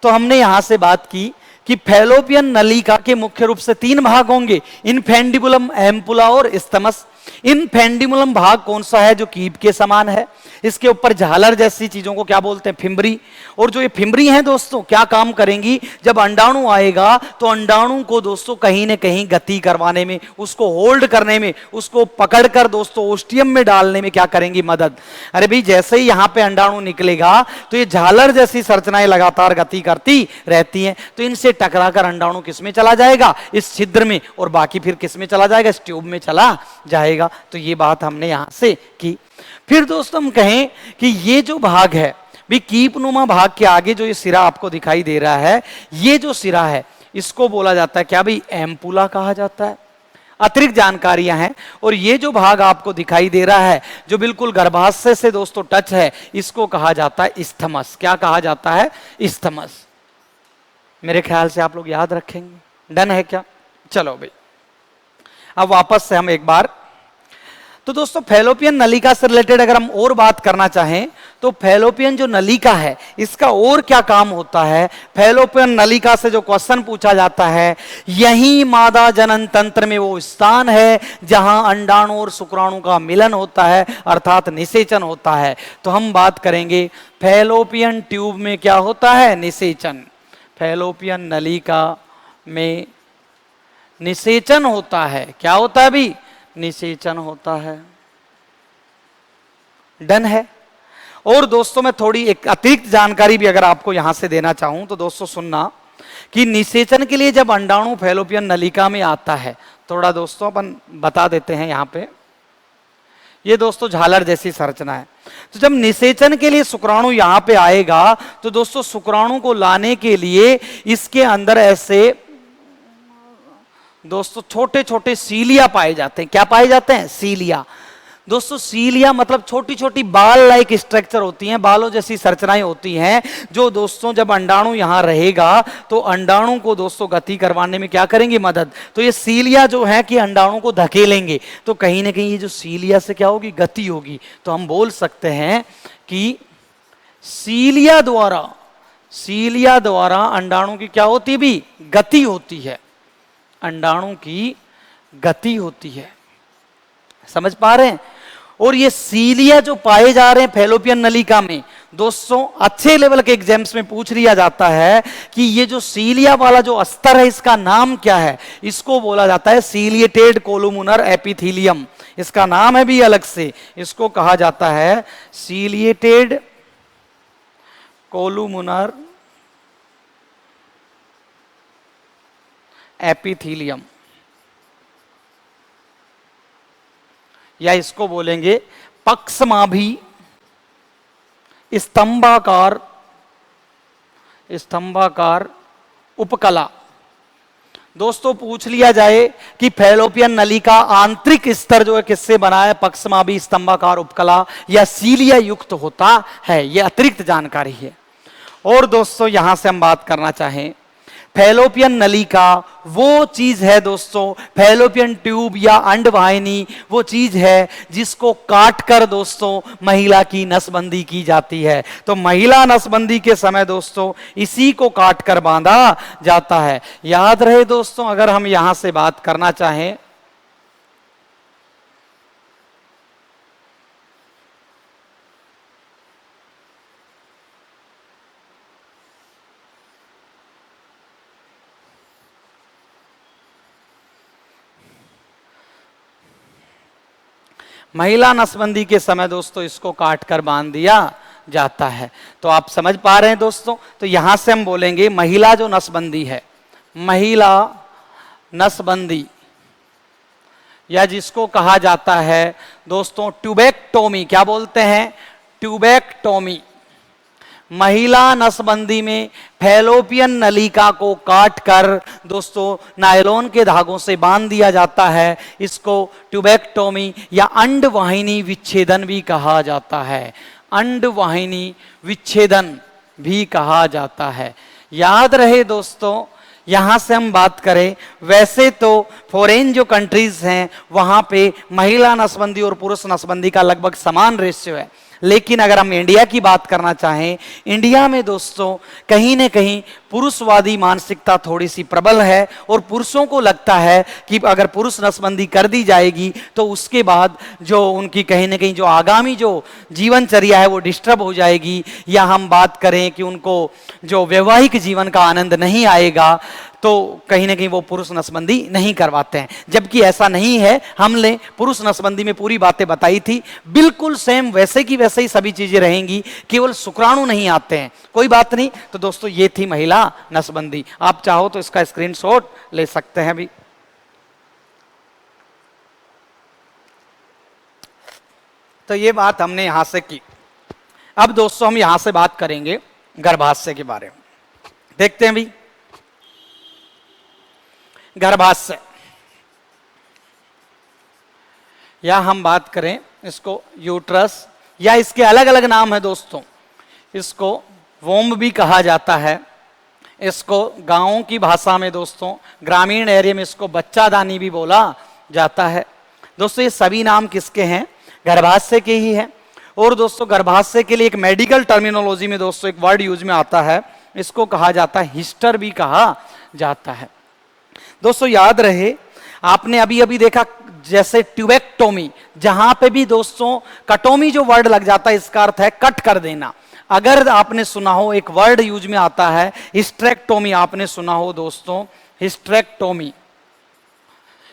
तो हमने यहां से बात की कि फैलोपियन नलिका के मुख्य रूप से 3 भाग होंगे, इनफेंडिबुलम, एम्पुला और इस्थमस। इनफेंडिबुलम भाग कौन सा है? जो कीप के समान है, इसके ऊपर झालर जैसी चीजों को क्या बोलते हैं? फिम्बरी। और जो ये फिम्बरी हैं दोस्तों क्या काम करेंगी? जब अंडाणु आएगा तो अंडाणु को दोस्तों कहीं ना कहीं गति करवाने में, उसको होल्ड करने में, उसको पकड़कर दोस्तों ओस्टियम में डालने में क्या करेंगी? मदद। अरे भाई जैसे ही यहां पे अंडाणु निकलेगा तो ये झालर जैसी संरचनाएं लगातार गति करती रहती हैं, तो इनसे टकराकर अंडाणु किस में चला जाएगा? इस छिद्र में, और बाकी फिर किस में चला जाएगा? इस ट्यूब में चला जाएगा। तो ये बात हमने यहां से की। फिर दोस्तों हम कहें कि ये जो भाग है भी, कीपनुमा भाग के आगे जो ये सिरा आपको दिखाई दे रहा है, ये जो सिरा है इसको बोला जाता है क्या भाई? एम्पुला कहा जाता है। अतिरिक्त जानकारियां हैं। और ये जो भाग आपको दिखाई दे रहा है जो बिल्कुल गर्भाशय से दोस्तों टच है, इसको कहा जाता है इस्थमस। क्या कहा जाता है? इस्थमस। मेरे ख्याल से आप लोग याद रखेंगे। डन है क्या? चलो भाई अब वापस से हम एक बार, तो दोस्तों फैलोपियन नलिका से रिलेटेड अगर हम और बात करना चाहें तो फैलोपियन जो नलिका है इसका और क्या काम होता है? फैलोपियन नलिका से जो क्वेश्चन पूछा जाता है, यही मादा जनन तंत्र में वो स्थान है जहां अंडाणु और शुक्राणु का मिलन होता है, अर्थात निषेचन होता है। तो हम बात करेंगे फैलोपियन ट्यूब में क्या होता है? निषेचन। फैलोपियन नलिका में निषेचन होता है। क्या होता है भी? निषेचन होता है। डन है? और दोस्तों मैं थोड़ी एक अतिरिक्त जानकारी भी अगर आपको यहां से देना चाहूं तो दोस्तों सुनना कि निषेचन के लिए जब अंडाणु फैलोपियन नलिका में आता है, थोड़ा दोस्तों अपन बता देते हैं यहां पे, ये दोस्तों झालर जैसी संरचना है। तो जब निषेचन के लिए शुक्राणु यहां पे आएगा तो दोस्तों शुक्राणु को लाने के लिए इसके अंदर ऐसे दोस्तों छोटे छोटे सीलिया पाए जाते हैं। क्या पाए जाते हैं? सीलिया। दोस्तों सीलिया मतलब छोटी छोटी बाल लाइक स्ट्रक्चर होती हैं, बालों जैसी संरचनाएं होती हैं, जो दोस्तों जब अंडाणु यहां रहेगा तो अंडाणु को दोस्तों गति करवाने में क्या करेंगे? मदद। तो ये सीलिया जो है कि अंडाणु को धकेलेंगे, तो कहीं ना कहीं ये जो सीलिया से क्या होगी? गति होगी। तो हम बोल सकते हैं कि सीलिया द्वारा अंडाणु की क्या होती है भी? गति होती है। अंडाणु की गति होती है। समझ पा रहे हैं? और ये सीलिया जो पाए जा रहे हैं फैलोपियन नलिका में, दोस्तों अच्छे लेवल के एग्जाम्स में पूछ लिया जाता है कि ये जो सीलिया वाला जो अस्तर है इसका नाम क्या है? इसको बोला जाता है सीलिएटेड कोलुमुनर एपिथीलियम। इसका नाम है भी अलग से, इसको कहा जाता है सीलिएटेड कोलुमुनर एपिथीलियम, या इसको बोलेंगे पक्षमाभी स्तंभाकार उपकला। दोस्तों पूछ लिया जाए कि फैलोपियन नली का आंतरिक स्तर जो है किससे बना है? पक्षमाभी स्तंभाकार उपकला या सीलिया युक्त होता है। यह अतिरिक्त जानकारी है। और दोस्तों यहां से हम बात करना चाहें, फैलोपियन नलिका वो चीज है दोस्तों, फैलोपियन ट्यूब या अंडवाहिनी वो चीज है जिसको काटकर दोस्तों महिला की नसबंदी की जाती है। तो महिला नसबंदी के समय दोस्तों इसी को काटकर बांधा जाता है। याद रहे दोस्तों, अगर हम यहां से बात करना चाहें, महिला नसबंदी के समय दोस्तों इसको काटकर बांध दिया जाता है। तो आप समझ पा रहे हैं दोस्तों। तो यहां से हम बोलेंगे महिला जो नसबंदी है, महिला नसबंदी या जिसको कहा जाता है दोस्तों ट्यूबेक्टोमी। क्या बोलते हैं? ट्यूबेक्टोमी। महिला नसबंदी में फैलोपियन नलिका को काटकर दोस्तों नायलॉन के धागों से बांध दिया जाता है। इसको ट्यूबेक्टोमी या अंडवाहिनी विच्छेदन भी कहा जाता है। अंडवाहिनी विच्छेदन भी कहा जाता है। याद रहे दोस्तों, यहां से हम बात करें, वैसे तो फॉरेन जो कंट्रीज हैं वहां पे महिला नसबंदी और पुरुष नसबंदी का लगभग समान रेशियो है, लेकिन अगर हम इंडिया की बात करना चाहें, इंडिया में दोस्तों कहीं न कहीं पुरुषवादी मानसिकता थोड़ी सी प्रबल है और पुरुषों को लगता है कि अगर पुरुष नसबंदी कर दी जाएगी तो उसके बाद जो उनकी कहीं न कहीं जो आगामी जो जीवनचर्या है वो डिस्टर्ब हो जाएगी, या हम बात करें कि उनको जो वैवाहिक जीवन का आनंद नहीं आएगा, तो कहीं ना कहीं वो पुरुष नसबंदी नहीं करवाते हैं। जबकि ऐसा नहीं है, हमने पुरुष नसबंदी में पूरी बातें बताई थी, बिल्कुल सेम वैसे की वैसे ही सभी चीजें रहेंगी, केवल शुक्राणु नहीं आते हैं। कोई बात नहीं। तो दोस्तों ये थी महिला नसबंदी। आप चाहो तो इसका स्क्रीनशॉट ले सकते हैं अभी। तो ये बात हमने यहां से की। अब दोस्तों हम यहां से बात करेंगे गर्भाशय के बारे में। देखते हैं भी गर्भाशय, या हम बात करें इसको यूट्रस, या इसके अलग अलग नाम है दोस्तों। इसको वोम्ब भी कहा जाता है, इसको गांवों की भाषा में दोस्तों, ग्रामीण एरिया में इसको बच्चादानी भी बोला जाता है। दोस्तों ये सभी नाम किसके हैं? गर्भाशय के ही हैं। और दोस्तों गर्भाशय के लिए एक मेडिकल टर्मिनोलॉजी में दोस्तों एक वर्ड यूज में आता है, इसको कहा जाता है हिस्टर भी कहा जाता है। दोस्तों याद रहे, आपने अभी अभी देखा जैसे ट्यूबेक्टोमी, जहां पे भी दोस्तों कटोमी जो वर्ड लग जाता है इसका अर्थ है कट कर देना। अगर आपने सुना हो एक वर्ड यूज में आता है हिस्ट्रेक्टोमी, आपने सुना हो दोस्तों हिस्ट्रेक्टोमी।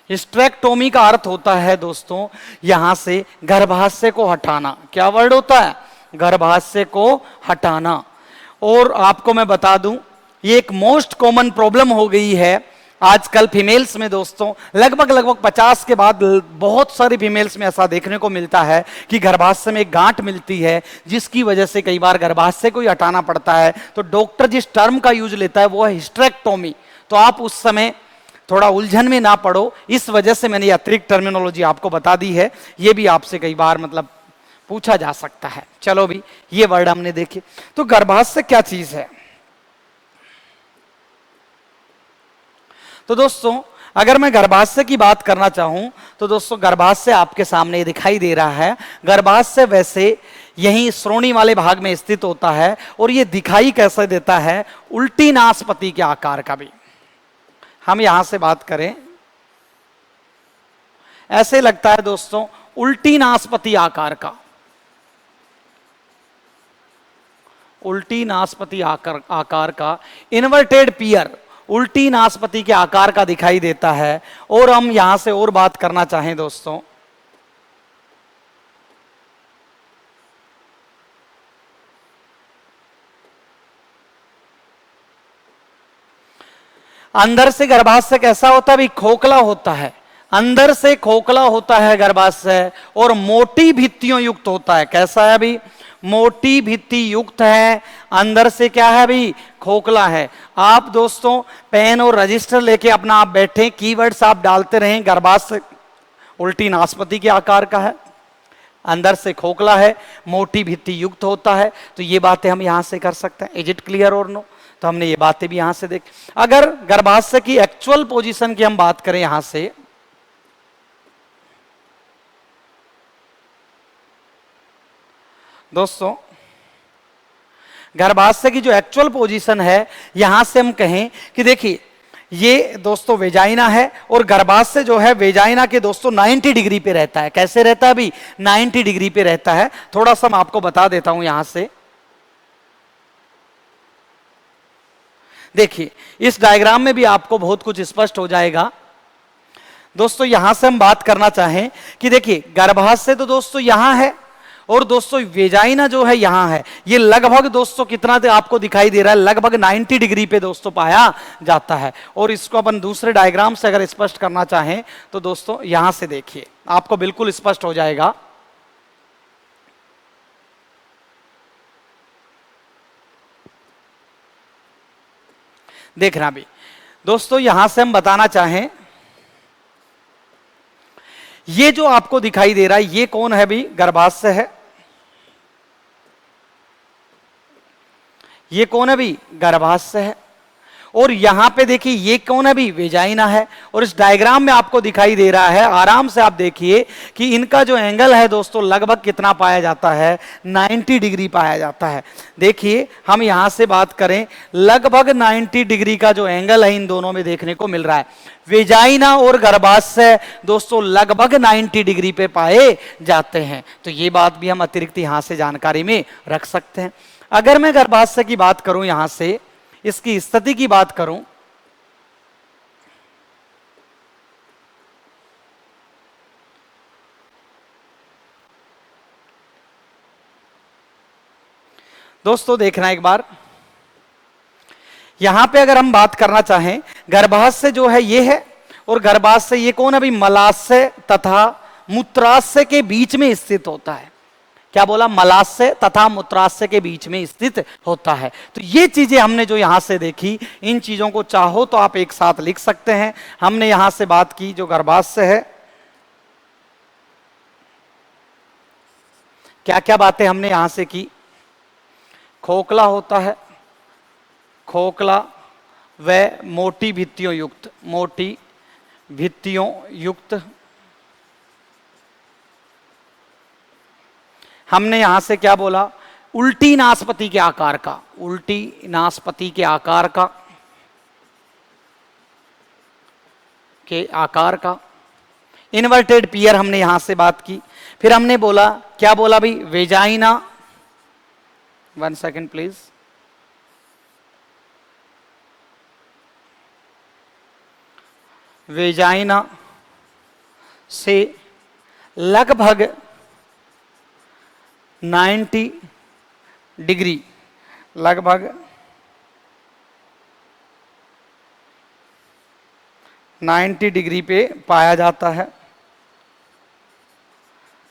हिस्ट्रेक्टोमी का अर्थ होता है दोस्तों यहां से गर्भाशय को हटाना। क्या वर्ड होता है? गर्भाशय को हटाना। और आपको मैं बता दूं, ये एक मोस्ट कॉमन प्रॉब्लम हो गई है आजकल फीमेल्स में दोस्तों। लगभग 50 के बाद बहुत सारी फीमेल्स में ऐसा देखने को मिलता है कि गर्भाशय में एक गांठ मिलती है, जिसकी वजह से कई बार गर्भाशय को ही हटाना पड़ता है। तो डॉक्टर जिस टर्म का यूज लेता है वो है हिस्ट्रेक्टोमी। तो आप उस समय थोड़ा उलझन में ना पड़ो, इस वजह से मैंने अतिरिक्त टर्मिनोलॉजी आपको बता दी है। ये भी आपसे कई बार मतलब पूछा जा सकता है। चलो भी ये वर्ड हमने देखे। तो गर्भाशय क्या चीज है? तो दोस्तों अगर मैं गर्भाशय की बात करना चाहूं तो दोस्तों गर्भाशय आपके सामने दिखाई दे रहा है। गर्भाशय वैसे यहीं श्रोणी वाले भाग में स्थित होता है और ये दिखाई कैसे देता है? उल्टी नासपति के आकार का भी। हम यहां से बात करें, ऐसे लगता है दोस्तों उल्टी नासपति आकार का। उल्टी नासपति आकार का इन्वर्टेड पियर उल्टी नासपति के आकार का दिखाई देता है। और हम यहां से और बात करना चाहें दोस्तों, अंदर से गर्भाशय कैसा होता है? भी खोखला होता है। अंदर से खोखला होता है गर्भाशय और मोटी भित्तियों युक्त होता है। कैसा है अभी? मोटी भित्ति युक्त है। अंदर से क्या है अभी? खोखला है। आप दोस्तों पेन और रजिस्टर लेके अपना आप बैठे, कीवर्ड्स आप डालते रहें। गर्भाशय उल्टी नासपति के आकार का है, अंदर से खोखला है, मोटी भित्ति युक्त होता है। तो ये बातें हम यहां से कर सकते हैं। इज इट क्लियर और नो? तो हमने ये बातें भी यहां से देख। अगर गर्भाशय की एक्चुअल पोजीशन की हम बात करें यहां से, दोस्तों गर्भाशय की जो एक्चुअल पोजीशन है, यहां से हम कहें कि देखिए ये दोस्तों वेजाइना है और गर्भाशय जो है वेजाइना के दोस्तों 90 डिग्री पे रहता है। कैसे रहता है अभी? 90 डिग्री पे रहता है। थोड़ा सा मैं आपको बता देता हूं यहां से। देखिए इस डायग्राम में भी आपको बहुत कुछ स्पष्ट हो जाएगा। दोस्तों यहां से हम बात करना चाहें कि देखिए गर्भाशय तो दोस्तों यहां है और दोस्तों वेजाइना जो है यहां है। ये लगभग दोस्तों कितना आपको दिखाई दे रहा है? लगभग 90 डिग्री पे दोस्तों पाया जाता है। और इसको अपन दूसरे डायग्राम से अगर स्पष्ट करना चाहें तो दोस्तों यहां से देखिए, आपको बिल्कुल स्पष्ट हो जाएगा। देखना भी दोस्तों, यहां से हम बताना चाहें, ये जो आपको दिखाई दे रहा है ये कौन है भी? गर्भाशय है। ये कौन है भी? गर्भाशय है। और यहां पे देखिए ये कौन है भी? वेजाइना है। और इस डायग्राम में आपको दिखाई दे रहा है, आराम से आप देखिए कि इनका जो एंगल है दोस्तों लगभग कितना पाया जाता है? 90 डिग्री पाया जाता है। देखिए हम यहां से बात करें, लगभग 90 डिग्री का जो एंगल है इन दोनों में देखने को मिल रहा है। वेजाइना और गर्भाशय दोस्तों लगभग 90 डिग्री पे पाए जाते हैं। तो ये बात भी हम अतिरिक्त यहां से जानकारी में रख सकते हैं। अगर मैं गर्भाशय की बात करूं, यहां से इसकी स्थिति की बात करूं, दोस्तों देखना एक बार, यहां पे अगर हम बात करना चाहें, गर्भाशय जो है ये है, और गर्भाशय ये कौन है भाई? मलाशय तथा मूत्राशय के बीच में स्थित होता है। क्या बोला? मलाशय तथा मूत्राशय के बीच में स्थित होता है। तो ये चीजें हमने जो यहां से देखी, इन चीजों को चाहो तो आप एक साथ लिख सकते हैं। हमने यहां से बात की जो गर्भाशय है, क्या क्या बातें हमने यहां से की? खोखला होता है, खोखला व मोटी भित्तियों युक्त, मोटी भित्तियों युक्त। हमने यहां से क्या बोला? उल्टी नासपति के आकार का, उल्टी नासपति के आकार का, इन्वर्टेड पियर हमने यहां से बात की। फिर हमने बोला, क्या बोला भाई? वेजाइना, 1 सेकेंड प्लीज, वेजाइना से लगभग 90 डिग्री, लगभग 90 डिग्री पे पाया जाता है,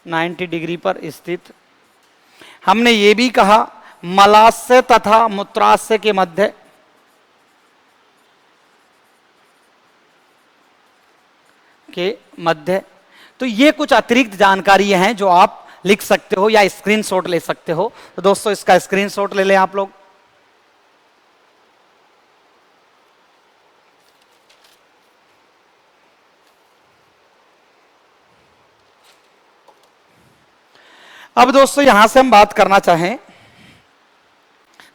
90 डिग्री पर स्थित। हमने ये भी कहा मलाशय तथा मूत्राशय के मध्य, तो ये कुछ अतिरिक्त जानकारी हैं जो आप लिख सकते हो या स्क्रीनशॉट ले सकते हो। तो दोस्तों इसका स्क्रीनशॉट ले लें आप लोग। अब दोस्तों यहां से हम बात करना चाहें,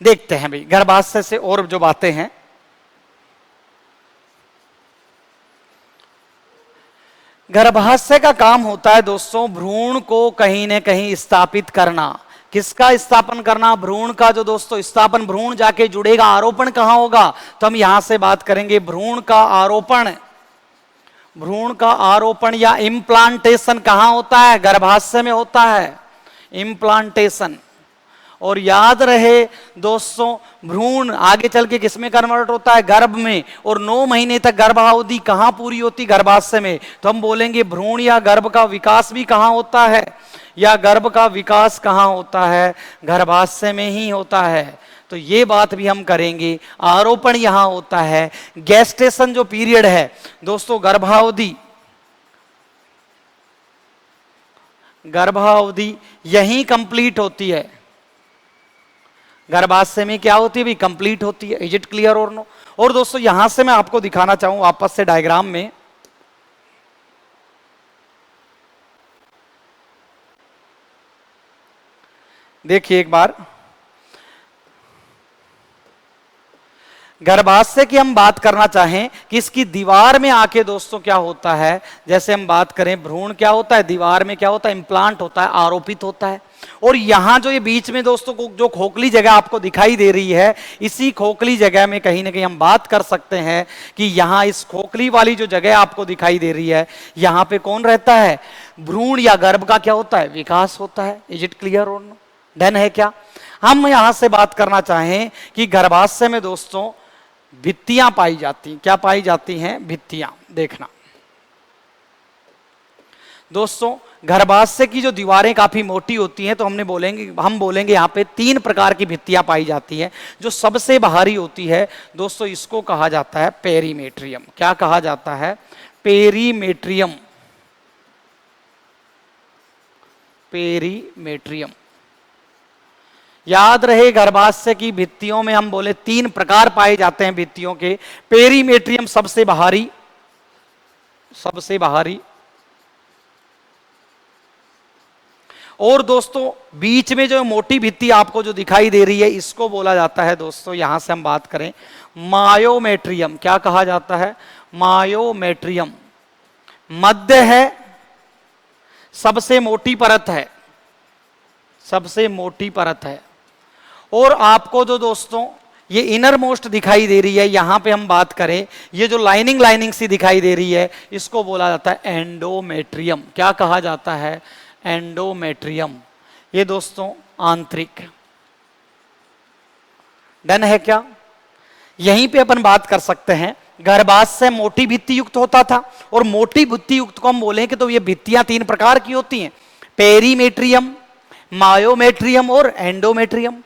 देखते हैं भाई गर्भाशय से और जो बातें हैं। गर्भाशय का काम होता है दोस्तों भ्रूण को कहीं न कहीं स्थापित करना। किसका स्थापन करना? भ्रूण का। जो दोस्तों स्थापन, भ्रूण जाके जुड़ेगा, आरोपण कहां होगा? तो हम यहां से बात करेंगे भ्रूण का आरोपण। भ्रूण का आरोपण या इम्प्लांटेशन कहां होता है? गर्भाशय में होता है, इम्प्लांटेशन। और याद रहे दोस्तों, भ्रूण आगे चल के किसमें कन्वर्ट होता है? गर्भ में। और 9 महीने तक गर्भावधि कहां पूरी होती? गर्भाशय में। तो हम बोलेंगे भ्रूण या गर्भ का विकास भी कहां होता है, या गर्भ का विकास कहां होता है? गर्भाशय में ही होता है। तो ये बात भी हम करेंगे। आरोपण यहां होता है। गेस्टेशन जो पीरियड है दोस्तों, गर्भावधि, गर्भावधि यहीं कंप्लीट होती है। गर्भाशय में क्या होती है भी? कंप्लीट होती है। इज इट क्लियर और नो? और दोस्तों यहां से मैं आपको दिखाना चाहूं वापस से डायग्राम में, देखिए एक बार, गर्भाशय की हम बात करना चाहें कि इसकी दीवार में आके दोस्तों क्या होता है, जैसे हम बात करें भ्रूण क्या होता है, दीवार में क्या होता है? इम्प्लांट होता है, आरोपित होता है। और यहां जो ये बीच में दोस्तों को जो खोखली जगह आपको दिखाई दे रही है, इसी खोखली जगह में कहीं ना कहीं हम बात कर सकते हैं कि यहां इस खोखली वाली जो जगह आपको दिखाई दे रही है, यहां पे कौन रहता है? भ्रूण या गर्भ का क्या होता है? विकास होता है। इज इट क्लियर और नो? डन है क्या? हम यहां से बात करना चाहें कि गर्भाशय में दोस्तों भित्तियां पाई जाती, क्या पाई जाती हैं? भित्तियां। देखना दोस्तों, गर्भाशय की जो दीवारें काफी मोटी होती हैं, तो हम बोलेंगे यहाँ पे 3 प्रकार की भित्तियां पाई जाती हैं। जो सबसे बाहरी होती है दोस्तों, इसको कहा जाता है पेरीमेट्रियम। क्या कहा जाता है? पेरीमेट्रियम। पेरीमेट्रियम। याद रहे, गर्भाशय की भित्तियों में हम बोले 3 प्रकार पाए जाते हैं भित्तियों के। पेरीमेट्रियम सबसे बाहरी, सबसे बाहरी। और दोस्तों बीच में जो मोटी भित्ति आपको जो दिखाई दे रही है, इसको बोला जाता है दोस्तों, यहां से हम बात करें, मायोमेट्रियम। क्या कहा जाता है? मायोमेट्रियम। मध्य है, सबसे मोटी परत है, सबसे मोटी परत है। और आपको जो दोस्तों ये इनर मोस्ट दिखाई दे रही है, यहां पे हम बात करें, ये जो लाइनिंग लाइनिंग सी दिखाई दे रही है, इसको बोला जाता है एंडोमेट्रियम। क्या कहा जाता है? एंडोमेट्रियम। ये दोस्तों आंतरिक। डन है क्या? यहीं पे अपन बात कर सकते हैं, गर्भाशय मोटी भित्ति युक्त होता था, और मोटी भित्ति युक्त को हम बोलें कि तो ये भित्तियां 3 प्रकार की होती हैं, पेरीमेट्रियम, मायोमेट्रियम और एंडोमेट्रियम।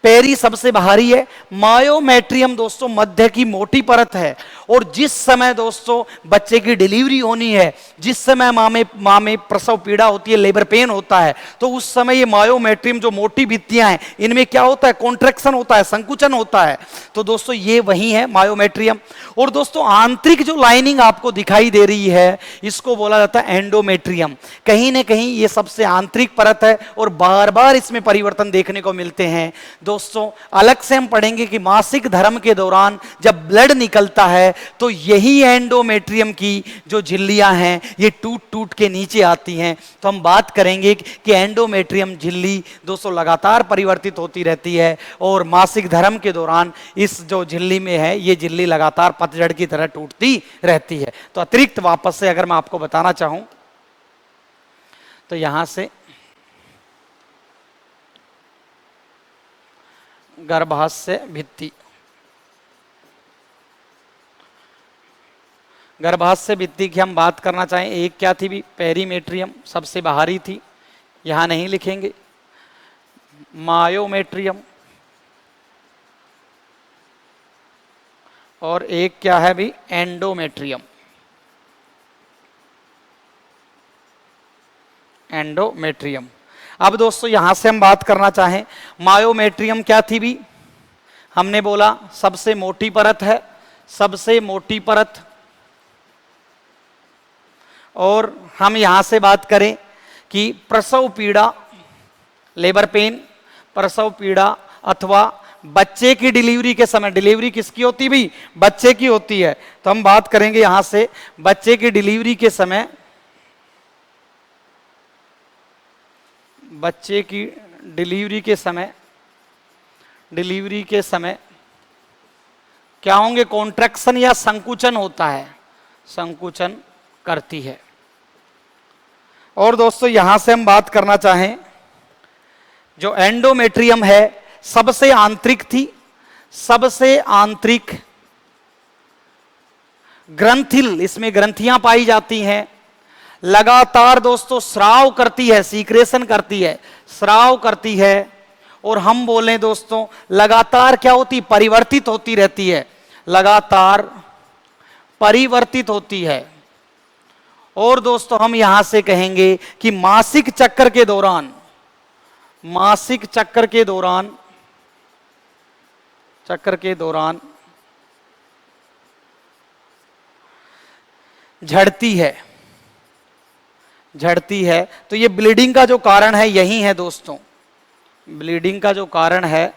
पेरी सबसे बाहरी है, मायोमेट्रियम दोस्तों मध्य की मोटी परत है। और जिस समय दोस्तों बच्चे की डिलीवरी होनी है, जिस समय माँ में प्रसव पीड़ा होती है, लेबर पेन होता है, तो उस समय ये मायोमेट्रियम जो मोटी भित्तियां हैं, इनमें क्या होता है? कॉन्ट्रैक्शन होता है, संकुचन होता है। तो दोस्तों ये वही है मायोमेट्रियम। और दोस्तों आंतरिक जो लाइनिंग आपको दिखाई दे रही है, इसको बोला जाता है एंडोमेट्रियम। कहीं ना कहीं ये सबसे आंतरिक परत है, और बार बार इसमें परिवर्तन देखने को मिलते हैं। दोस्तों अलग से हम पढ़ेंगे कि मासिक धर्म के दौरान जब ब्लड निकलता है, तो यही एंडोमेट्रियम की जो झिल्लियां हैं, ये टूट टूट के नीचे आती हैं। तो हम बात करेंगे कि एंडोमेट्रियम झिल्ली दोस्तों लगातार परिवर्तित होती रहती है, और मासिक धर्म के दौरान इस जो झिल्ली में है, ये झिल्ली लगातार पतझड़ की तरह टूटती रहती है। तो अतिरिक्त वापस से अगर मैं आपको बताना चाहूं, तो यहां से गर्भाशय भित्ति, गर्भाशय भित्ति की हम बात करना चाहें, एक क्या थी भी? पेरीमेट्रियम सबसे बाहरी थी, यहां नहीं लिखेंगे। मायोमेट्रियम, और एक क्या है भी? एंडोमेट्रियम। एंडोमेट्रियम। अब दोस्तों यहां से हम बात करना चाहें, मायोमेट्रियम क्या थी भी? हमने बोला सबसे मोटी परत है, सबसे मोटी परत। और हम यहां से बात करें कि प्रसव पीड़ा, लेबर पेन, प्रसव पीड़ा अथवा बच्चे की डिलीवरी के समय, डिलीवरी किसकी होती भी? बच्चे की होती है। तो हम बात करेंगे यहां से बच्चे की डिलीवरी के समय, बच्चे की डिलीवरी के समय, डिलीवरी के समय क्या होंगे? कॉन्ट्रैक्शन या संकुचन होता है, संकुचन करती है। और दोस्तों यहां से हम बात करना चाहें, जो एंडोमेट्रियम है सबसे आंतरिक थी, सबसे आंतरिक ग्रंथिल, इसमें ग्रंथियां पाई जाती हैं, लगातार दोस्तों स्राव करती है, सीक्रेशन करती है, स्राव करती है। और हम बोलें दोस्तों लगातार क्या होती? परिवर्तित होती रहती है, लगातार परिवर्तित होती है। और दोस्तों हम यहां से कहेंगे कि मासिक चक्र के दौरान, मासिक चक्र के दौरान, चक्र के दौरान झड़ती है, झड़ती है। तो ये ब्लीडिंग का जो कारण है यही है दोस्तों, ब्लीडिंग का जो कारण है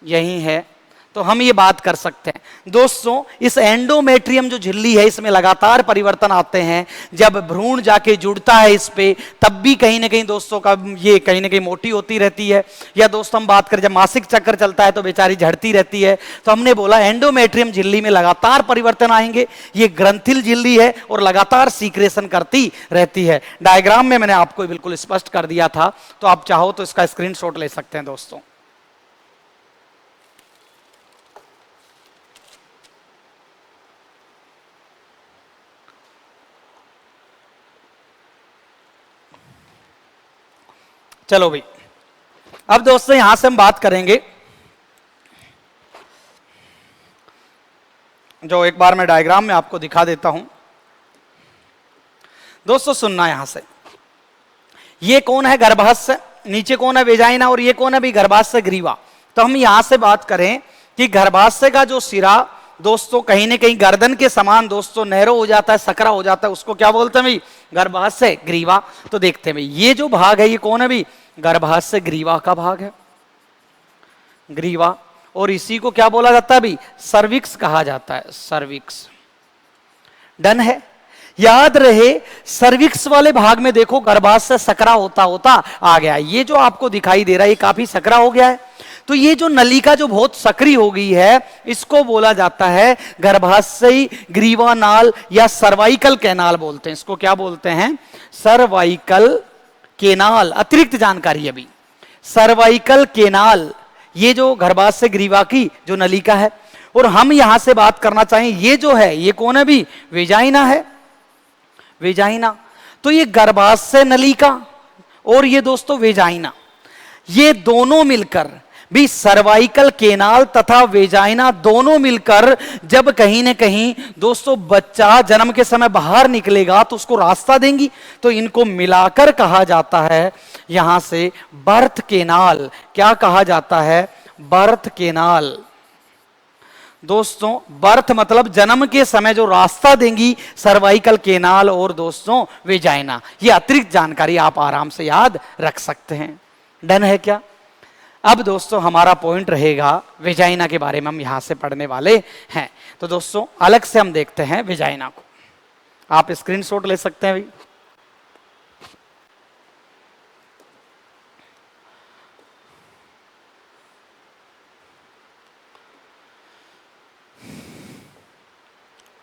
यही है। तो हम ये बात कर सकते हैं दोस्तों, इस एंडोमेट्रियम जो झिल्ली है, इसमें लगातार परिवर्तन आते हैं। जब भ्रूण जाके जुड़ता है इस पे, तब भी कहीं ना कहीं दोस्तों का ये कहीं ना कहीं मोटी होती रहती है। या दोस्तों हम बात करें, जब मासिक चक्कर चलता है तो बेचारी झड़ती रहती है। तो हमने बोला एंडोमेट्रियम झिल्ली में लगातार परिवर्तन आएंगे, ये ग्रंथिल झिल्ली है और लगातार सीक्रेशन करती रहती है। डायग्राम में मैंने आपको बिल्कुल स्पष्ट कर दिया था, तो आप चाहो तो इसका स्क्रीनशॉट ले सकते हैं दोस्तों। चलो भाई, अब दोस्तों यहां से हम बात करेंगे, जो एक बार मैं डायग्राम में आपको दिखा देता हूं। दोस्तों सुनना यहां से, ये कौन है गर्भाशय, नीचे कौन है वेजाइना, और ये कौन है भी गर्भाशय ग्रीवा। तो हम यहां से बात करें कि गर्भाशय का जो सिरा दोस्तों कहीं ना कहीं गर्दन के समान दोस्तों नैरो हो जाता है, सकरा हो जाता है, उसको क्या बोलते हैं भाई, गर्भाशय ग्रीवा। तो देखते हैं भाई, ये जो भाग है ये कौन है भाई, गर्भाशय ग्रीवा का भाग है, ग्रीवा। और इसी को क्या बोला जाता है भाई, सर्विक्स कहा जाता है, सर्विक्स। डन है। याद रहे सर्विक्स वाले भाग में देखो गर्भाशय सकरा होता होता आ गया, ये जो आपको दिखाई दे रहा है ये काफी सकरा हो गया है। तो ये जो नलिका जो बहुत सक्रिय हो गई है, इसको बोला जाता है गर्भाशय ग्रीवा नाल या सर्वाइकल कैनाल बोलते हैं। इसको क्या बोलते हैं, सर्वाइकल केनाल। अतिरिक्त जानकारी अभी, सर्वाइकल केनाल, ये जो गर्भाशय ग्रीवा की जो नलिका है। और हम यहां से बात करना चाहें, ये जो है ये कौन है भी, वेजाइना है, वेजाइना। तो ये गर्भाशय नलिका और ये दोस्तों वेजाइना, ये दोनों मिलकर भी सर्वाइकल केनाल तथा वेजाइना दोनों मिलकर जब कहीं न कहीं दोस्तों बच्चा जन्म के समय बाहर निकलेगा तो उसको रास्ता देंगी। तो इनको मिलाकर कहा जाता है यहां से बर्थ केनाल। क्या कहा जाता है, बर्थ केनाल। दोस्तों बर्थ मतलब जन्म के समय जो रास्ता देंगी, सर्वाइकल केनाल और दोस्तों वेजाइना। ये अतिरिक्त जानकारी आप आराम से याद रख सकते हैं। डन है क्या। अब दोस्तों हमारा पॉइंट रहेगा वेजाइना के बारे में, हम यहां से पढ़ने वाले हैं। तो दोस्तों अलग से हम देखते हैं वेजाइना को, आप स्क्रीनशॉट ले सकते हैं भाई।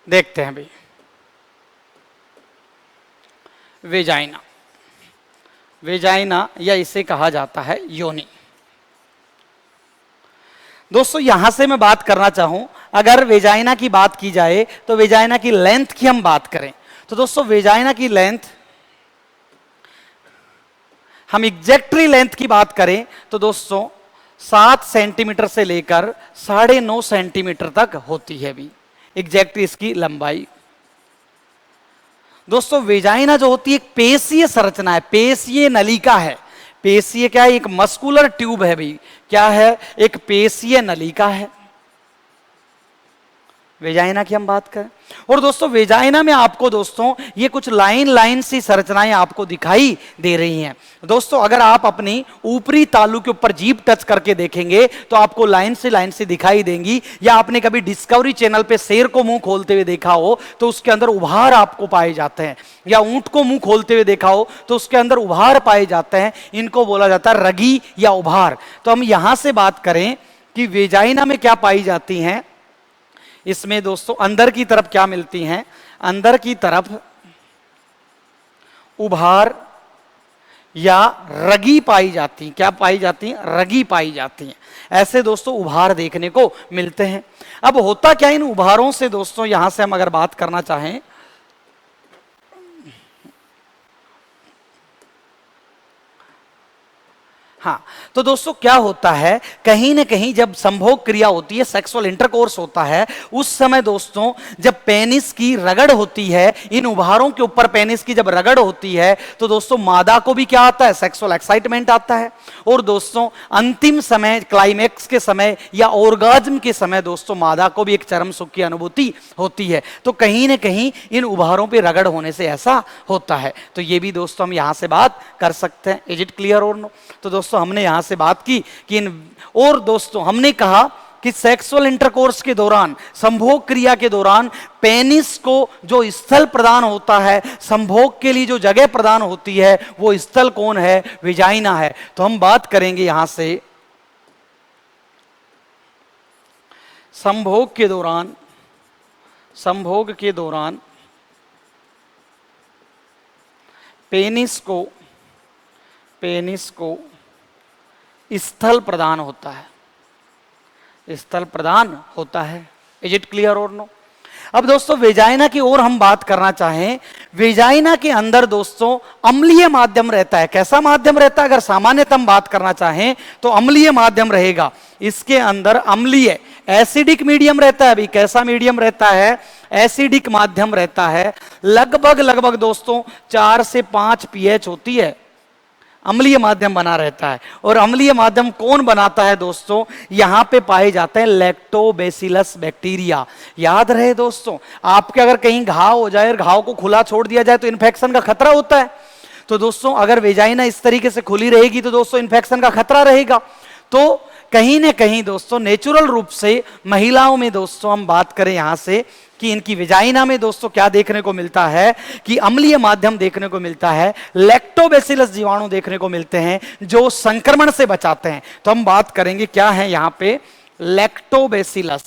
देखते हैं भाई वेजाइना, वेजाइना या इसे कहा जाता है योनि। दोस्तों यहां से मैं बात करना चाहूं, अगर वेजाइना की बात की जाए तो वेजाइना की लेंथ की हम बात करें तो दोस्तों वेजाइना की लेंथ, हम एग्जैक्टली लेंथ की बात करें तो दोस्तों 7 सेंटीमीटर से लेकर 9.5 सेंटीमीटर तक होती है भी एग्जैक्टली इसकी लंबाई। दोस्तों वेजाइना जो होती है एक पेशीय संरचना है, पेशीय नलिका है। पेशीय क्या है, एक मस्कुलर ट्यूब है भाई, क्या है, एक पेशीय नलिका है वेजाइना की हम बात करें। और दोस्तों वेजाइना में आपको दोस्तों ये कुछ लाइन लाइन सी संरचनाएं आपको दिखाई दे रही हैं। दोस्तों अगर आप अपनी ऊपरी तालू के ऊपर जीभ टच करके देखेंगे तो आपको लाइन से दिखाई देंगी। या आपने कभी डिस्कवरी चैनल पे शेर को मुंह खोलते हुए देखा हो तो उसके अंदर उभार आपको पाए जाते हैं, या ऊंट को मुंह खोलते हुए देखा हो तो उसके अंदर उभार पाए जाते हैं। इनको बोला जाता है रगी या उभार। तो हम यहां से बात करें कि वेजाइना में क्या पाई जाती हैं, इसमें दोस्तों अंदर की तरफ क्या मिलती हैं, अंदर की तरफ उभार या रगी पाई जाती हैं। क्या पाई जाती हैं, रगी पाई जाती हैं। ऐसे दोस्तों उभार देखने को मिलते हैं। अब होता क्या इन उभारों से दोस्तों, यहां से हम अगर बात करना चाहें, हाँ तो दोस्तों क्या होता है, कहीं ना कहीं जब संभोग क्रिया होती है, सेक्सुअल इंटरकोर्स होता है, उस समय दोस्तों जब पेनिस की रगड़ होती है, इन उभारों के ऊपर पेनिस की जब रगड़ होती है तो दोस्तों मादा को भी क्या आता है, सेक्सुअल एक्साइटमेंट आता है। और दोस्तों अंतिम समय, क्लाइमेक्स के समय या ऑर्गाज्म के समय दोस्तों मादा को भी एक चरम सुख की अनुभूति होती है। तो कहीं ना कहीं इन उभारों पर रगड़ होने से ऐसा होता है। तो ये भी दोस्तों हम यहां से बात कर सकते हैं। इज इट क्लियर और नो। तो दोस्तों हमने यहां से बात की कि और दोस्तों हमने कहा कि सेक्सुअल इंटरकोर्स के दौरान, संभोग क्रिया के दौरान पेनिस को जो स्थल प्रदान होता है, संभोग के लिए जो जगह प्रदान होती है, वो स्थल कौन है, वेजाइना है। तो हम बात करेंगे यहां से संभोग के दौरान, संभोग के दौरान पेनिस को स्थल प्रदान होता है, स्थल प्रदान होता है। इज इट क्लियर और नो। अब दोस्तों वेजाइना की ओर हम बात करना चाहें, वेजाइना के अंदर दोस्तों अम्लीय माध्यम रहता है। कैसा माध्यम रहता है? अगर सामान्यतः हम बात करना चाहें तो अम्लीय माध्यम रहेगा। इसके अंदर अम्लीय एसिडिक मीडियम रहता है। अभी कैसा मीडियम रहता है? एसिडिक माध्यम रहता है। लगभग लगभग दोस्तों 4 से 5 पीएच होती है। अम्लीय माध्यम बना रहता है। और अम्लीय माध्यम कौन बनाता है दोस्तों? यहां पे पाए जाते हैं लैक्टोबैसिलस बैक्टीरिया। याद रहे दोस्तों, आपके अगर कहीं घाव हो जाए और घाव को खुला छोड़ दिया जाए तो इन्फेक्शन का खतरा होता है। तो दोस्तों अगर वेजाइना इस तरीके से खुली रहेगी तो दोस्तों इन्फेक्शन का खतरा रहेगा। तो कहीं ना कहीं दोस्तों नेचुरल रूप से महिलाओं में दोस्तों हम बात करें यहां से कि इनकी वेजाइना में दोस्तों क्या देखने को मिलता है कि अम्लीय माध्यम देखने को मिलता है, लैक्टोबैसिलस जीवाणु देखने को मिलते हैं जो संक्रमण से बचाते हैं। तो हम बात करेंगे क्या है यहां पे? लैक्टोबैसिलस।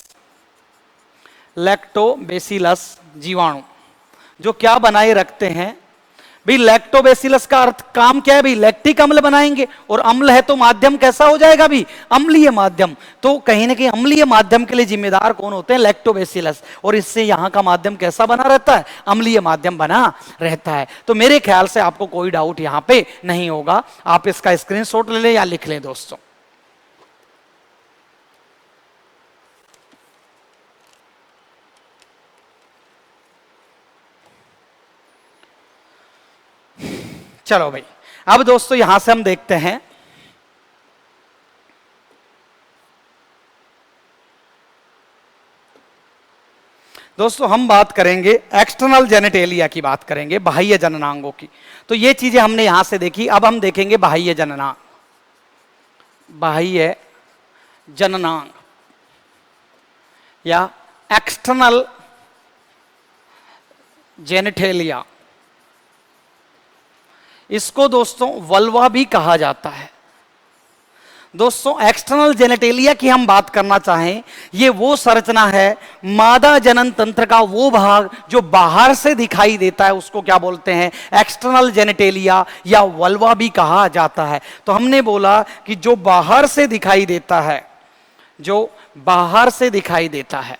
लैक्टोबैसिलस जीवाणु जो क्या बनाए रखते हैं भाई? लैक्टोबैसिलस का अर्थ काम क्या है भाई? लैक्टिक अम्ल बनाएंगे, और अम्ल है तो माध्यम कैसा हो जाएगा भाई? अम्लीय माध्यम। तो कहीं ना कहीं अम्लीय माध्यम के लिए जिम्मेदार कौन होते हैं? लैक्टोबैसिलस। और इससे यहां का माध्यम कैसा बना रहता है? अम्लीय माध्यम बना रहता है। तो मेरे ख्याल से आपको कोई डाउट यहां पे नहीं होगा। आप इसका स्क्रीनशॉट ले लें या लिख लें दोस्तों। चलो भाई, अब दोस्तों यहां से हम देखते हैं दोस्तों, हम बात करेंगे एक्सटर्नल जेनिटेलिया की, बात करेंगे बाह्य जननांगों की। तो ये चीजें हमने यहां से देखी। अब हम देखेंगे बाह्य जननांग। बाह्य जननांग या एक्सटर्नल जेनिटेलिया, इसको दोस्तों वल्वा भी कहा जाता है। दोस्तों एक्सटर्नल जेनेटेलिया की हम बात करना चाहें, ये वो संरचना है, मादा जनन तंत्र का वो भाग जो बाहर से दिखाई देता है, उसको क्या बोलते हैं? एक्सटर्नल जेनेटेलिया या वल्वा भी कहा जाता है। तो हमने बोला कि जो बाहर से दिखाई देता है, जो बाहर से दिखाई देता है,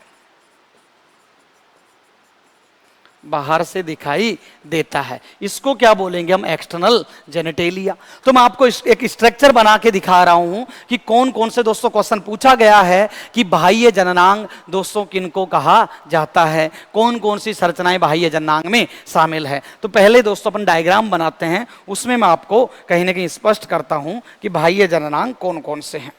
बाहर से दिखाई देता है, इसको क्या बोलेंगे हम? External genitalia. तो मैं आपको एक स्ट्रक्चर बना के दिखा रहा हूं कि कौन कौन से दोस्तों क्वेश्चन पूछा गया है कि बाह्य जननांग दोस्तों किनको कहा जाता है, कौन कौन सी संरचनाएं बाह्य जननांग में शामिल है। तो पहले दोस्तों अपन डायग्राम बनाते हैं, उसमें मैं आपको कहीं ना कहीं स्पष्ट करता हूं कि बाह्य जननांग कौन कौन से हैं।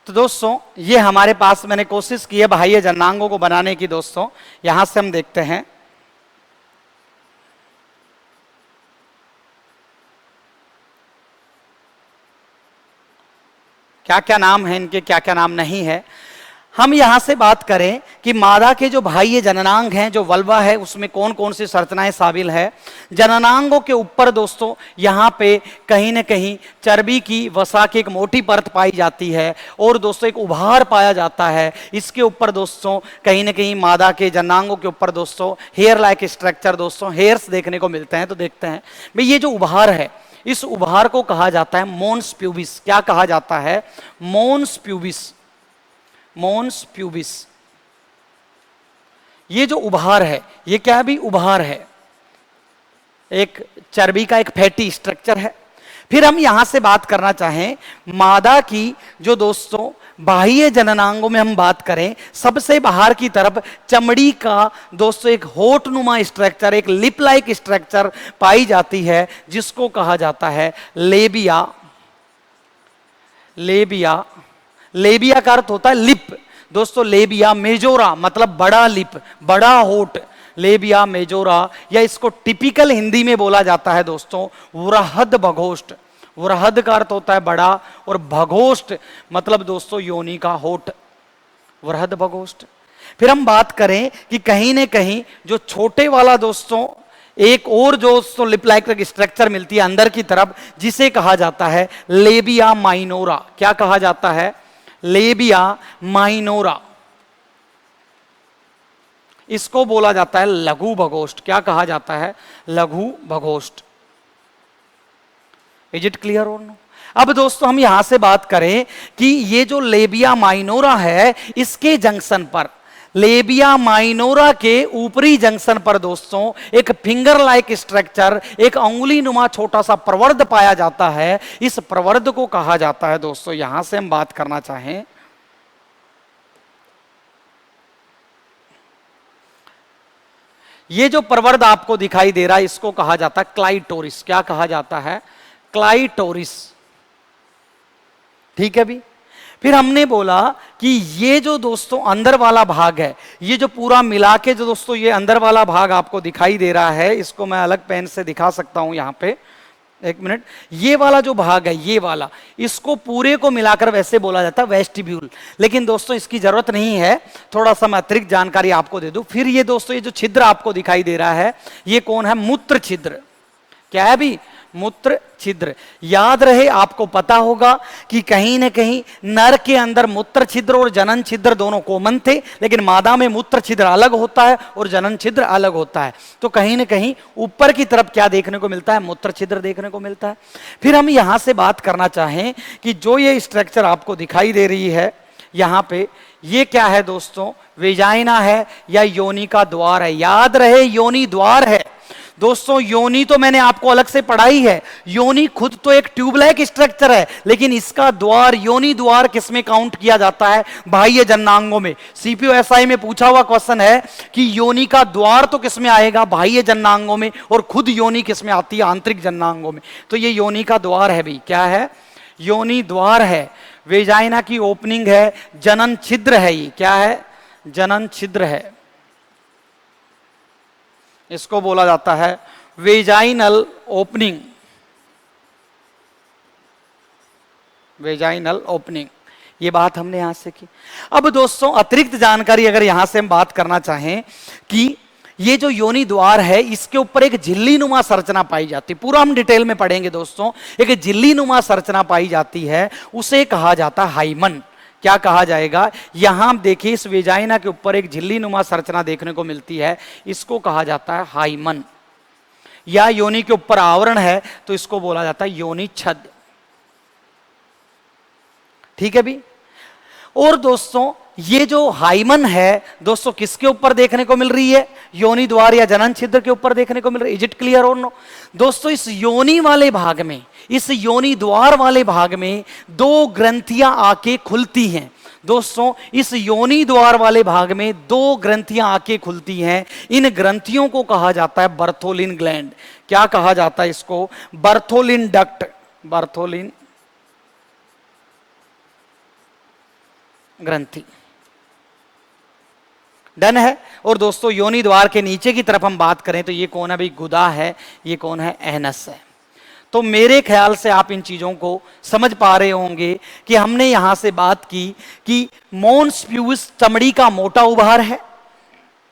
तो दोस्तों ये हमारे पास मैंने कोशिश की है बाह्य जननांगों को बनाने की। दोस्तों यहां से हम देखते हैं, क्या क्या नाम है इनके, क्या क्या नाम नहीं है। हम यहां से बात करें कि मादा के जो बाह्य जननांग हैं, जो वल्वा है, उसमें कौन कौन सी संरचनाएं शामिल है। जननांगों के ऊपर दोस्तों यहां पे कहीं ना कहीं चर्बी की वसा की एक मोटी परत पाई जाती है, और दोस्तों एक उभार पाया जाता है। इसके ऊपर दोस्तों कहीं ना कहीं मादा के जननांगों के ऊपर दोस्तों हेयर लाइक स्ट्रक्चर, दोस्तों हेयर्स देखने को मिलते हैं। तो देखते हैं भाई, ये जो उभार है, इस उभार को कहा जाता है मोन्स प्यूबिस। क्या कहा जाता है? मोन्स प्यूबिस। मोन्स प्यूबिस। ये जो उभार है ये क्या है भी? उभार है, एक चर्बी का एक फैटी स्ट्रक्चर है। फिर हम यहां से बात करना चाहें मादा की, जो दोस्तों बाह्य जननांगों में हम बात करें, सबसे बाहर की तरफ चमड़ी का दोस्तों एक होठ नुमा स्ट्रक्चर, एक लिप लाइक स्ट्रक्चर पाई जाती है, जिसको कहा जाता है लेबिया। लेबिया, लेबिया का अर्थ होता है लिप दोस्तों। लेबिया मेजोरा मतलब बड़ा लिप, बड़ा होठ, लेबिया मेजोरा, या इसको टिपिकल हिंदी में बोला जाता है दोस्तों वृहद भगोष्ठ। वृहद का अर्थ होता है बड़ा, और भगोष्ठ मतलब दोस्तों योनि का होठ, वृहद भगोष्ठ। फिर हम बात करें कि कहीं न कहीं जो छोटे वाला दोस्तों एक और दोस्तों लिप लाइक स्ट्रक्चर मिलती है अंदर की तरफ, जिसे कहा जाता है लेबिया माइनोरा। क्या कहा जाता है? Labia minora. इसको बोला जाता है लघु भगोष्ठ। क्या कहा जाता है? लघु भगोष्ठ। इज इट क्लियर और नो? अब दोस्तों हम यहां से बात करें कि ये जो लेबिया माइनोरा है, इसके जंक्शन पर, लेबिया माइनोरा के ऊपरी जंक्शन पर दोस्तों एक फिंगर लाइक स्ट्रक्चर, एक अंगुली नुमा छोटा सा प्रवर्ध पाया जाता है। इस प्रवर्ध को कहा जाता है दोस्तों, यहां से हम बात करना चाहें, ये जो प्रवर्ध आपको दिखाई दे रहा है इसको कहा जाता है क्लाइटोरिस। क्या कहा जाता है? क्लाइटोरिस। ठीक है भी। फिर हमने बोला कि ये जो दोस्तों अंदर वाला भाग है, ये जो पूरा मिला के जो दोस्तों ये अंदर वाला भाग आपको दिखाई दे रहा है, इसको मैं अलग पेन से दिखा सकता हूं यहां पे, एक मिनट। ये वाला जो भाग है, ये वाला, इसको पूरे को मिलाकर वैसे बोला जाता है वेस्टिब्यूल। लेकिन दोस्तों इसकी जरूरत नहीं है, थोड़ा सा मैं अतिरिक्त जानकारी आपको दे दूं। फिर ये दोस्तों ये जो छिद्र आपको दिखाई दे रहा है, ये कौन है? मूत्र छिद्र। क्या है भी? मूत्र छिद्र। याद रहे, आपको पता होगा कि कहीं ना कहीं नर के अंदर मूत्र छिद्र और जनन छिद्र दोनों कॉमन थे, लेकिन मादा में मूत्र छिद्र अलग होता है और जनन छिद्र अलग होता है। तो कहीं ना कहीं ऊपर की तरफ क्या देखने को मिलता है? मूत्र छिद्र देखने को मिलता है। फिर हम यहां से बात करना चाहें कि जो ये स्ट्रक्चर आपको दिखाई दे रही है यहां पे, ये क्या है दोस्तों? वेजाइना है या योनि का द्वार है। याद रहे योनि द्वार है दोस्तों। योनि तो मैंने आपको अलग से पढ़ाई है, योनि खुद तो एक ट्यूबलाइक स्ट्रक्चर है, लेकिन इसका द्वार, योनि द्वार किसमें काउंट किया जाता है? बाह्य जननांगों में। सीपीओएसआई में पूछा हुआ क्वेश्चन है कि योनि का द्वार तो किसमें आएगा? बाह्य जननांगों में, और खुद योनि किसमें आती है? आंतरिक जननांगों में। तो ये योनि का द्वार है भाई। क्या है? योनि द्वार है। वेजाइना की ओपनिंग है, जनन छिद्र है। ये क्या है? जनन छिद्र है। इसको बोला जाता है वेजाइनल ओपनिंग। वेजाइनल ओपनिंग, ये बात हमने यहां से की। अब दोस्तों अतिरिक्त जानकारी अगर यहां से हम बात करना चाहें कि ये जो योनि द्वार है, इसके ऊपर एक झिल्ली नुमा संरचना पाई जाती है। पूरा हम डिटेल में पढ़ेंगे दोस्तों। एक झिल्ली नुमा संरचना पाई जाती है, उसे कहा जाता है हाइमन। क्या कहा जाएगा? यहां देखिए इस वेजाइना के ऊपर एक झिल्ली नुमा संरचना देखने को मिलती है, इसको कहा जाता है हाइमन। या योनि के ऊपर आवरण है तो इसको बोला जाता है योनि छद। ठीक है भी। और दोस्तों ये जो हाइमन है दोस्तों किसके ऊपर देखने को मिल रही है? योनि द्वार या जनन छिद्र के ऊपर देखने को मिल रही है। इज इट क्लियर और नो? दोस्तों इस योनि वाले भाग में, इस योनि द्वार वाले भाग में दो ग्रंथियां आके खुलती हैं। दोस्तों इस योनि द्वार वाले भाग में दो ग्रंथियां आके खुलती हैं। इन ग्रंथियों को कहा जाता है बर्थोलिन ग्लैंड। क्या कहा जाता है इसको? Bartholin duct. बर्थोलिन ग्रंथि। डन है। और दोस्तों योनि द्वार के नीचे की तरफ हम बात करें तो ये कौन है भाई? गुदा है। ये कौन है? एनस है। तो मेरे ख्याल से आप इन चीजों को समझ पा रहे होंगे कि हमने यहां से बात की कि मॉन्स प्यूस चमड़ी का मोटा उभार है।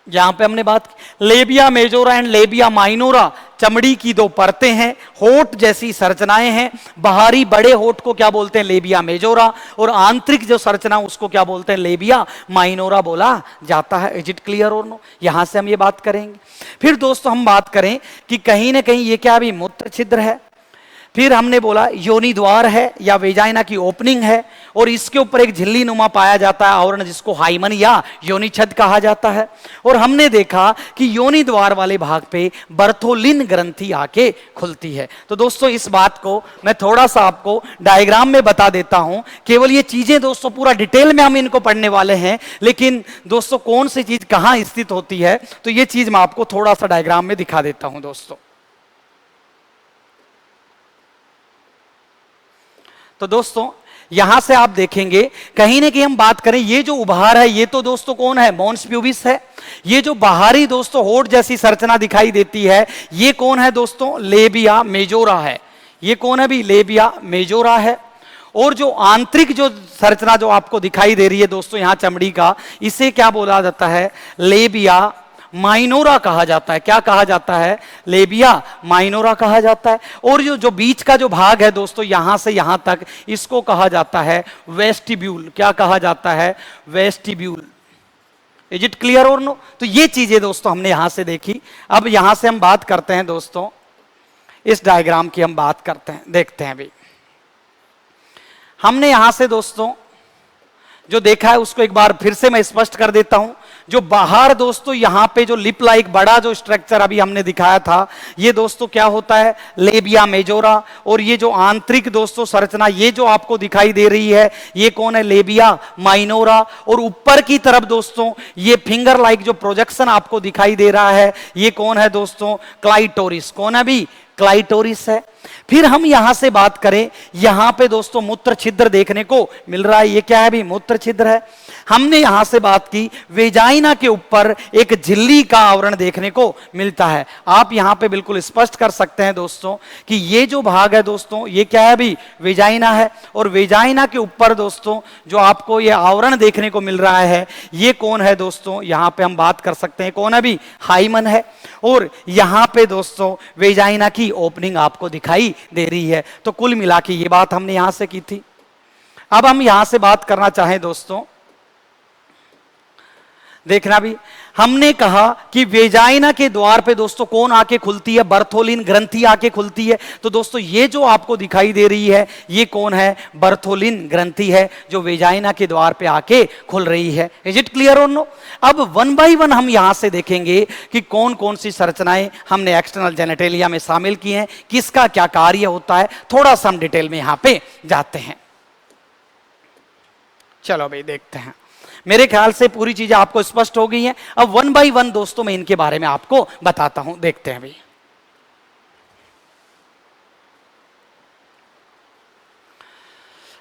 यहां पे हमने बात की labia majora and labia minora, चमड़ी की दो परतें हैं, होठ जैसी संरचनाएं हैं। बाहरी बड़े होठ को क्या बोलते हैं? Labia majora. और आंतरिक जो संरचना उसको क्या बोलते हैं? लेबिया माइनोरा बोला जाता है। इज इट क्लियर और नो? यहां से हम ये बात करेंगे। फिर दोस्तों हम बात करें कि कहीं ना कहीं ये क्या भी मूत्र छिद्र है। फिर हमने बोला योनि द्वार है या वेजाइना की ओपनिंग है, और इसके ऊपर एक झिल्ली नुमा पाया जाता है आवरण जिसको हाइमन या योनि छद कहा जाता है। और हमने देखा कि योनि द्वार वाले भाग पे बर्थोलिन ग्रंथि आके खुलती है। तो दोस्तों इस बात को मैं थोड़ा सा आपको डायग्राम में बता देता हूं। केवल ये चीजें दोस्तों पूरा डिटेल में हम इनको पढ़ने वाले हैं, लेकिन दोस्तों कौन सी चीज कहां स्थित होती है तो ये चीज मैं आपको थोड़ा सा डायग्राम में दिखा देता हूं दोस्तों। तो दोस्तों यहां से आप देखेंगे कहीं ना कहीं हम बात करें, ये जो उभार है ये तो दोस्तों कौन है, मॉन्स प्यूबिस है। ये जो बाहरी दोस्तों होठ जैसी संरचना दिखाई देती है ये कौन है दोस्तों, लेबिया मेजोरा है। ये कौन है भी, लेबिया मेजोरा है। और जो आंतरिक जो संरचना जो आपको दिखाई दे रही है दोस्तों यहां चमड़ी का, इसे क्या बोला जाता है, लेबिया माइनोरा कहा जाता है। क्या कहा जाता है, लेबिया माइनोरा कहा जाता है। और जो बीच का जो भाग है दोस्तों यहां से यहां तक, इसको कहा जाता है वेस्टिब्यूल। क्या कहा जाता है, वेस्टिब्यूल। इज इट क्लियर और नो? तो ये चीजें दोस्तों हमने यहां से देखी। अब यहां से हम बात करते हैं दोस्तों, इस डायग्राम की हम बात करते हैं, देखते हैं अभी। हमने यहां से दोस्तों जो देखा है उसको एक बार फिर से मैं स्पष्ट कर देता हूं। जो बाहर दोस्तों यहां पे जो लिप लाइक बड़ा जो स्ट्रक्चर अभी हमने दिखाया था, ये दोस्तों क्या होता है, लेबिया मेजोरा। और ये जो आंतरिक दोस्तों संरचना ये जो आपको दिखाई दे रही है ये कौन है, लेबिया माइनोरा। और ऊपर की तरफ दोस्तों ये फिंगर लाइक जो प्रोजेक्शन आपको दिखाई दे रहा है ये कौन है दोस्तों, क्लाइटोरिस। कौन है भी, क्लाइटोरिस है। फिर हम यहां से बात करें, यहां पे दोस्तों मूत्र छिद्र देखने को मिल रहा है। ये क्या है भी, मूत्र छिद्र है। हमने यहां से बात की वेजाइना के ऊपर एक झिल्ली का आवरण देखने को मिलता है। आप यहां पे बिल्कुल स्पष्ट कर सकते हैं दोस्तों कि ये जो भाग है दोस्तों ये क्या है भी, वेजाइना है। और वेजाइना के ऊपर दोस्तों जो आपको ये आवरण देखने को मिल रहा है ये कौन है दोस्तों, यहां पे हम बात कर सकते हैं कौन है भी, हाइमन है। और यहां पे दोस्तों वेजाइना की ओपनिंग आपको दिखाई दे रही है। तो कुल मिला के ये बात हमने यहां से की थी। अब हम यहां से बात करना चाहें दोस्तों, देखना भी, हमने कहा कि वेजाइना के द्वार पे दोस्तों कौन आके खुलती है, बर्थोलिन ग्रंथि आके खुलती है। तो दोस्तों ये जो आपको दिखाई दे रही है ये कौन है, बर्थोलिन ग्रंथि है जो वेजाइना के द्वार पे आके खुल रही है। इज इट क्लियर और नो? अब वन बाय वन हम यहां से देखेंगे कि कौन कौन सी संरचनाएं हमने एक्सटर्नल जेनेटेलिया में शामिल की हैं, किसका क्या कार्य होता है, थोड़ा सा हम डिटेल में यहां पे जाते हैं। चलो भाई देखते हैं। मेरे ख्याल से पूरी चीजें आपको स्पष्ट हो गई हैं। अब वन बाय वन दोस्तों मैं इनके बारे में आपको बताता हूं, देखते हैं भाई।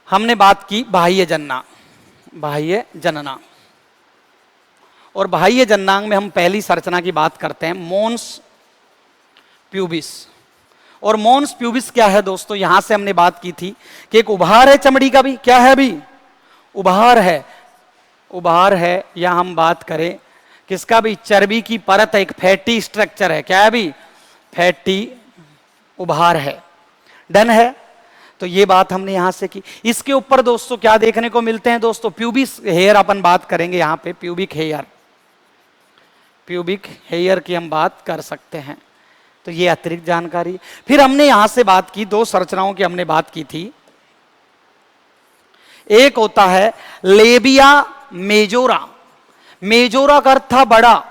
हमने बात की बाह्य जनना, बाह्य जनना। और बाह्य जननांग में हम पहली संरचना की बात करते हैं, मोन्स प्यूबिस। और मोन्स प्यूबिस क्या है दोस्तों, यहां से हमने बात की थी कि एक उभार है चमड़ी का भी, क्या है भी, उभार है। उभार है, या हम बात करें किसका भी, चर्बी की परत है, एक फैटी स्ट्रक्चर है। क्या है भी, फैटी उभार है। डन है। तो ये बात हमने यहां से की। इसके ऊपर दोस्तों क्या देखने को मिलते हैं दोस्तों, प्यूबिक हेयर अपन बात करेंगे यहां पे, प्यूबिक हेयर, प्यूबिक हेयर की हम बात कर सकते हैं। तो ये अतिरिक्त जानकारी। फिर हमने यहां से बात की, दो संरचनाओं की हमने बात की थी। एक होता है लेबिया मेजोरा, मेजोरा का अर्थ था बड़ा,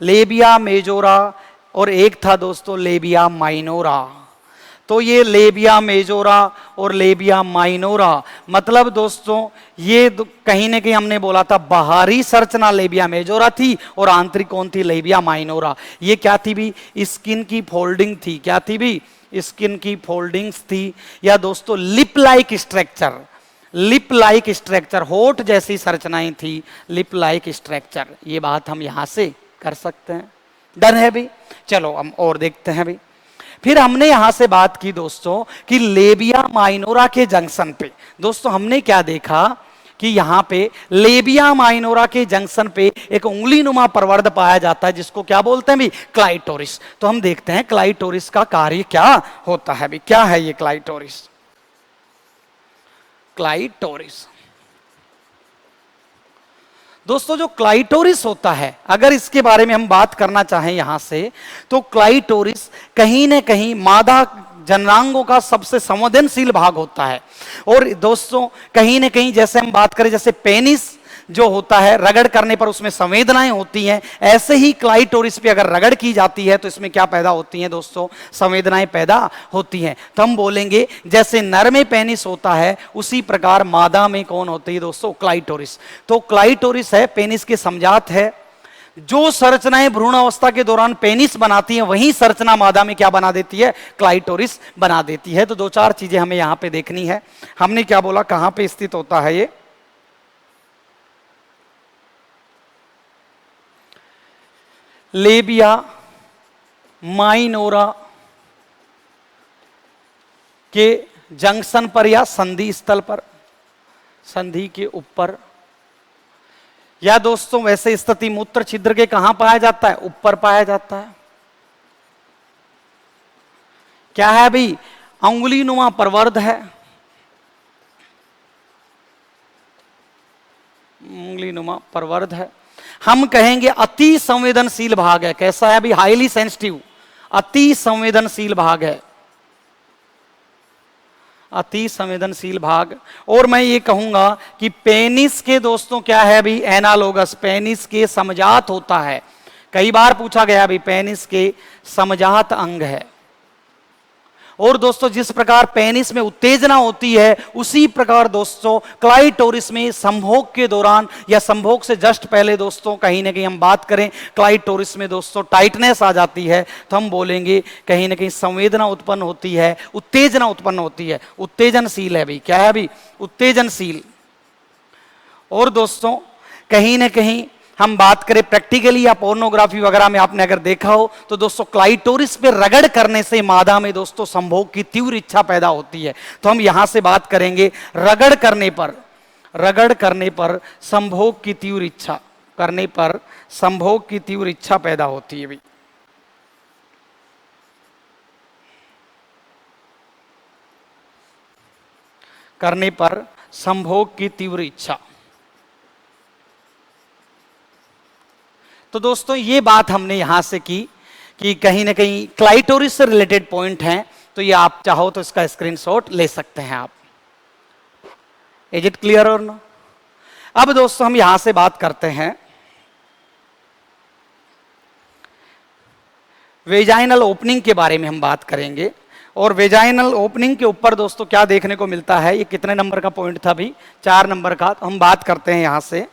लेबिया मेजोरा। और एक था दोस्तों लेबिया माइनोरा। तो ये लेबिया मेजोरा और लेबिया माइनोरा, मतलब दोस्तों ये कहीं ना कहीं हमने बोला था बाहरी संरचना लेबिया मेजोरा थी और आंतरिक कौन थी, लेबिया माइनोरा। ये क्या थी भी, स्किन की फोल्डिंग थी। क्या थी भी, स्किन की फोल्डिंग्स थी। या दोस्तों lip like structure, lip like structure, होठ जैसी संरचनाएं थी, लिप लाइक स्ट्रक्चर। ये बात हम यहां से कर सकते हैं। डन है भी। चलो हम और देखते हैं भी। फिर हमने यहां से बात की दोस्तों कि लेबिया माइनोरा के जंक्शन पे दोस्तों हमने क्या देखा कि यहां पे लेबिया माइनोरा के जंक्शन पे एक उंगली नुमा प्रवर्ध पाया जाता है जिसको क्या बोलते हैं भी, क्लाइटोरिस। तो हम देखते हैं क्लाइटोरिस का कार्य क्या होता है भी। क्या है ये क्लाइटोरिस, क्लाइटोरिस दोस्तों, जो क्लाइटोरिस होता है अगर इसके बारे में हम बात करना चाहें यहां से, तो क्लाइटोरिस कहीं ना कहीं मादा जननांगों का सबसे संवेदनशील भाग होता है। और दोस्तों कहीं ना कहीं जैसे हम बात करें, जैसे पेनिस जो होता है रगड़ करने पर उसमें संवेदनाएं होती हैं, ऐसे ही क्लाइटोरिस पे अगर रगड़ की जाती है तो इसमें क्या पैदा होती हैं दोस्तों, संवेदनाएं पैदा होती हैं। तो हम बोलेंगे जैसे नर में पेनिस होता है उसी प्रकार मादा में कौन होती है दोस्तों, क्लाइटोरिस। तो क्लाइटोरिस है पेनिस के समजात है। जो संरचनाएं भ्रूण अवस्था के दौरान पेनिस बनाती हैं वही संरचना मादा में क्या बना देती है, क्लाइटोरिस बना देती है। तो दो चार चीजें हमें यहां पे देखनी है। हमने क्या बोला, कहां पे स्थित होता है ये, लेबिया माइनोरा के जंक्शन पर या संधि स्थल पर, संधि के ऊपर, या दोस्तों वैसे स्थिति मूत्र छिद्र के कहां पाया जाता है, ऊपर पाया जाता है। क्या है भाई, अंगुली नुमा प्रवर्ध है, अंगुली नुमा प्रवर्ध है। हम कहेंगे अति संवेदनशील भाग है। कैसा है भाई, हाईली सेंसिटिव, अति संवेदनशील भाग है, अति संवेदनशील भाग। और मैं ये कहूंगा कि पेनिस के दोस्तों क्या है भी, एनालोगस, पेनिस के समजात होता है। कई बार पूछा गया भी पेनिस के समजात अंग है। और दोस्तों जिस प्रकार पेनिस में उत्तेजना होती है उसी प्रकार दोस्तों क्लाइटोरिस में संभोग के दौरान या संभोग से जस्ट पहले दोस्तों कहीं ना कहीं हम बात करें क्लाइटोरिस में दोस्तों टाइटनेस आ जाती है, तो हम बोलेंगे कहीं ना कहीं संवेदना उत्पन्न होती है, उत्तेजना उत्पन्न होती है, उत्तेजनशील है भाई। क्या है भाई, उत्तेजनशील। और दोस्तों कहीं ना कहीं हम बात करें प्रैक्टिकली या पोर्नोग्राफी वगैरह में आपने अगर देखा हो तो दोस्तों क्लाइटोरिस पे रगड़ करने से मादा में दोस्तों संभोग की तीव्र इच्छा पैदा होती है। तो हम यहां से बात करेंगे रगड़ करने पर संभोग की तीव्र इच्छा करने पर संभोग की तीव्र इच्छा पैदा होती है भी। करने पर संभोग की तीव्र इच्छा। तो दोस्तों ये बात हमने यहां से की कि कहीं ना कहीं क्लाइटोरिस से रिलेटेड पॉइंट हैं, तो ये आप चाहो तो इसका स्क्रीनशॉट ले सकते हैं आप। इज इट क्लियर और नो? अब दोस्तों हम यहां से बात करते हैं वेजाइनल ओपनिंग के बारे में हम बात करेंगे। और वेजाइनल ओपनिंग के ऊपर दोस्तों क्या देखने को मिलता है, ये कितने नंबर का पॉइंट था भी, 4 नंबर का। तो हम बात करते हैं यहां से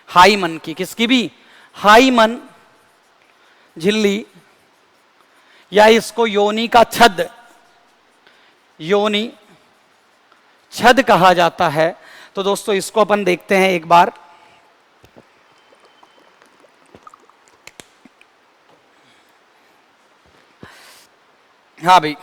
हाइमन की, किसकी भी, हाइमन झिल्ली या इसको योनि का छद, योनि छद कहा जाता है। तो दोस्तों इसको अपन देखते हैं एक बार। हाँ भाई,